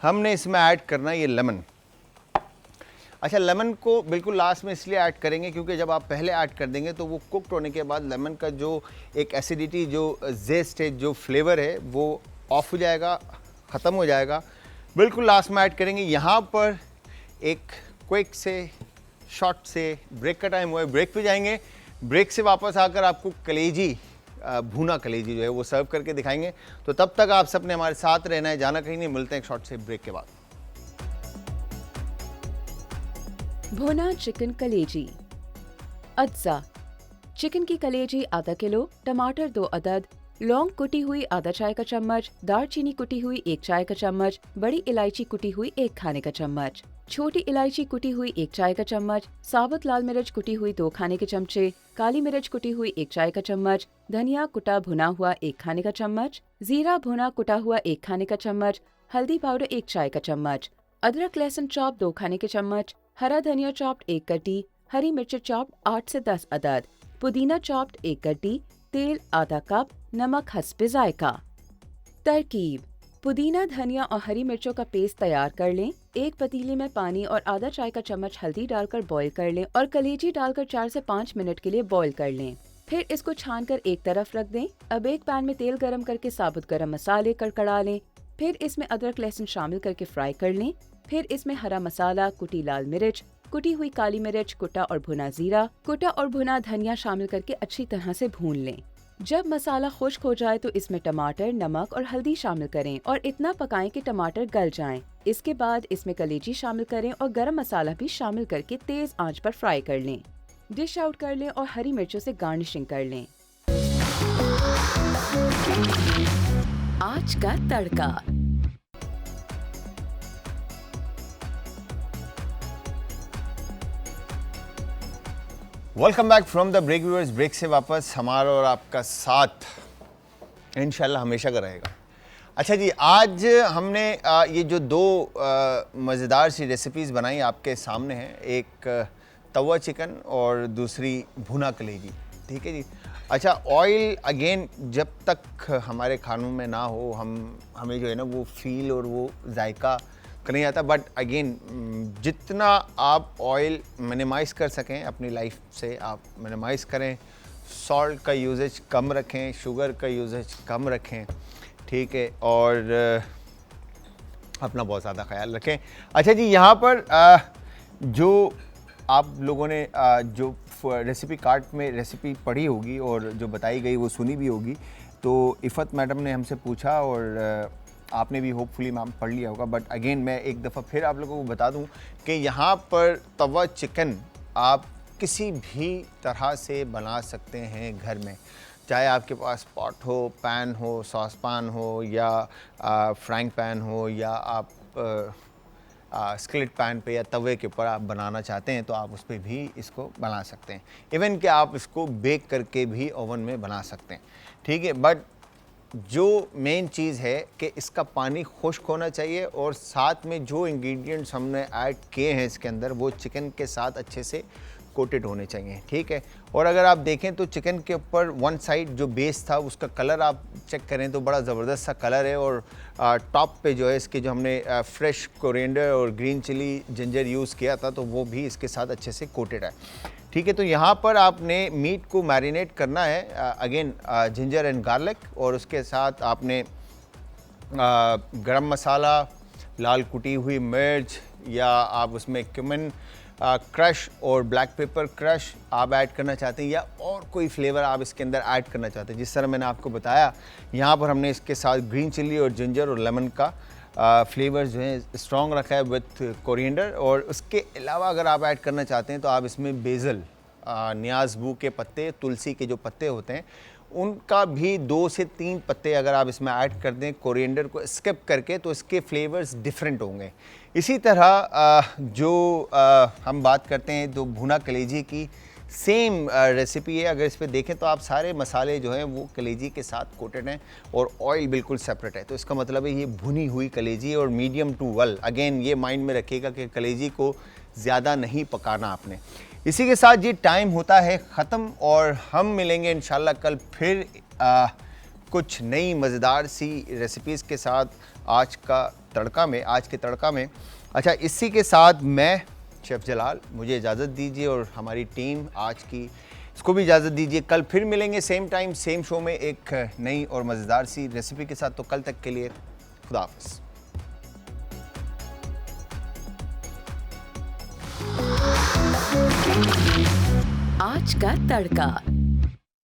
हमने इसमें ऐड करना है ये लेमन। अच्छा, लेमन को बिल्कुल लास्ट में इसलिए ऐड करेंगे क्योंकि जब आप पहले ऐड कर देंगे तो वो कुकड होने के बाद लेमन का जो एक एसिडिटी, जो जेस्ट है, जो फ्लेवर है वो ऑफ हो जाएगा, ख़त्म हो जाएगा। बिल्कुल लास्ट में ऐड करेंगे। यहाँ पर एक क्विक से शॉर्ट से ब्रेक का टाइम हुआ है, ब्रेक पे जाएंगे। ब्रेक से वापस आकर आपको कलेजी, भुना कलेजी जो है वो सर्व करके दिखाएंगे। तो तब तक आप सबने हमारे साथ रहना है, जाना कहीं नहीं। मिलते हैं एक शॉर्ट से ब्रेक के बाद। भुना चिकन कलेजी। अज्जा: चिकन की कलेजी आधा किलो, टमाटर 2 अदद, लौंग कुटी हुई आधा चाय का चम्मच, दालचीनी कुटी हुई 1 चाय का चम्मच, बड़ी इलायची कुटी हुई 1 खाने का चम्मच, छोटी इलायची कुटी हुई 1 चाय का चम्मच, साबुत लाल मिर्च कुटी हुई 2 खाने के चमचे, काली मिर्च कुटी हुई 1 चाय का चम्मच, धनिया कुटा भुना हुआ 1 खाने का चम्मच, जीरा भुना कुटा हुआ 1 खाने का चम्मच, हल्दी पाउडर 1 चाय का चम्मच, अदरक लहसुन चॉप 2 खाने के चम्मच, हरा धनिया चॉप्ड 1 कट्टी, हरी मिर्च चॉप्ड 8 से 10 अदद, पुदीना चॉप्ड 1 कट्टी, तेल आधा कप, नमक हस्बे जायका। तरकीब: पुदीना, धनिया और हरी मिर्चों का पेस्ट तैयार कर लें। एक पतीले में पानी और आधा चाय का चम्मच हल्दी डालकर बॉईल कर लें और कलेजी डालकर 4 से 5 मिनट के लिए बॉईल कर लें। फिर इसको छानकर एक तरफ रख दें। अब एक पैन में तेल गरम करके साबुत गरम मसाले कड़कड़ा लें। फिर इसमें अदरक लहसुन शामिल करके फ्राई कर लें। फिर इसमें हरा मसाला, कुटी लाल मिर्च, कुटी हुई काली मिर्च, कुटा और भुना जीरा, कुटा और भुना धनिया शामिल करके अच्छी तरह से भून लें। जब मसाला खुश्क हो जाए तो इसमें टमाटर, नमक और हल्दी शामिल करें और इतना पकाएं कि टमाटर गल जाएं। इसके बाद इसमें कलेजी शामिल करें और गरम मसाला भी शामिल करके तेज आंच पर फ्राई कर लें। डिश आउट कर लें और हरी मिर्चों से गार्निशिंग कर लें। आज का तड़का। Welcome back from the break viewers. ब्रेक से वापस हमारा और आपका साथ इंशाल्लाह हमेशा का रहेगा। अच्छा जी, आज हमने ये जो 2 मज़ेदार सी रेसिपीज़ बनाई आपके सामने हैं, एक तवा चिकन और दूसरी भुना कलेजी, ठीक है जी। अच्छा, ऑयल अगेन जब तक हमारे खानों में ना हो हमें जो है ना वो फील और वो जायका नहीं आता। बट अगेन जितना आप ऑयल मिनिमाइज़ कर सकें अपनी लाइफ से आप मिनिमाइज़ करें। सॉल्ट का यूजेज कम रखें, शुगर का यूजेज कम रखें, ठीक है, और अपना बहुत ज़्यादा ख्याल रखें। अच्छा जी, यहाँ पर जो आप लोगों ने जो रेसिपी कार्ड में रेसिपी पढ़ी होगी और जो बताई गई वो सुनी भी होगी, तो इफ़त मैडम ने हमसे पूछा और आपने भी होपफुली मैम पढ़ लिया होगा। बट अगेन मैं एक दफ़ा फिर आप लोगों को बता दूं कि यहाँ पर तवा चिकन आप किसी भी तरह से बना सकते हैं घर में, चाहे आपके पास पॉट हो, पैन हो, सॉस पैन हो या फ्राइंग पैन हो या आप स्किलेट पैन पे या तवे के ऊपर आप बनाना चाहते हैं तो आप उस पर भी इसको बना सकते हैं। इवन कि आप इसको बेक करके भी ओवन में बना सकते हैं, ठीक है। बट जो मेन चीज़ है कि इसका पानी खुश्क होना चाहिए और साथ में जो इंग्रेडिएंट्स हमने ऐड किए हैं इसके अंदर वो चिकन के साथ अच्छे से कोटेड होने चाहिए, ठीक है। और अगर आप देखें तो चिकन के ऊपर वन साइड जो बेस था उसका कलर आप चेक करें तो बड़ा ज़बरदस्त सा कलर है और टॉप पे जो है इसके जो हमने फ्रेश कोरिएंडर और ग्रीन चिली जिंजर यूज़ किया था तो वो भी इसके साथ अच्छे से कोटेड है, ठीक है। तो यहाँ पर आपने मीट को मैरिनेट करना है अगेन जिंजर एंड गार्लिक और उसके साथ आपने गरम मसाला, लाल कुटी हुई मिर्च या आप उसमें क्यूमिन क्रश और ब्लैक पेपर क्रश आप ऐड करना चाहते हैं या और कोई फ्लेवर आप इसके अंदर ऐड करना चाहते हैं। जिस तरह मैंने आपको बताया यहाँ पर हमने इसके साथ ग्रीन चिली और जिंजर और लेमन का फ्लेवर जो है स्ट्रॉन्ग रखा है विथ कोरिएंडर। और उसके अलावा अगर आप ऐड करना चाहते हैं तो आप इसमें बेज़ल, न्याज़बू के पत्ते, तुलसी के जो पत्ते होते हैं उनका भी 2 से 3 पत्ते अगर आप इसमें ऐड कर दें कोरिएंडर को स्किप करके, तो इसके फ्लेवर्स डिफरेंट होंगे। इसी तरह जो हम बात करते हैं तो भुना कलेजी की सेम रेसिपी है। अगर इस पे देखें तो आप सारे मसाले जो हैं वो कलेजी के साथ कोटेड हैं और ऑयल बिल्कुल सेपरेट है, तो इसका मतलब है ये भुनी हुई कलेजी है और मीडियम टू वेल। अगेन ये माइंड में रखिएगा कि कलेजी को ज़्यादा नहीं पकाना आपने। इसी के साथ ये टाइम होता है ख़त्म और हम मिलेंगे इंशाल्लाह कल फिर कुछ नई मज़ेदार सी रेसिपीज़ के साथ आज के तड़का में। अच्छा, इसी के साथ मैं शेफ़ जलाल, मुझे इजाज़त दीजिए और हमारी टीम आज की इसको भी इजाज़त दीजिए। कल फिर मिलेंगे सेम टाइम सेम शो में एक नई और मज़ेदार सी रेसिपी के साथ। तो कल तक के लिए खुदा हाफ़िज़। आज का तड़का।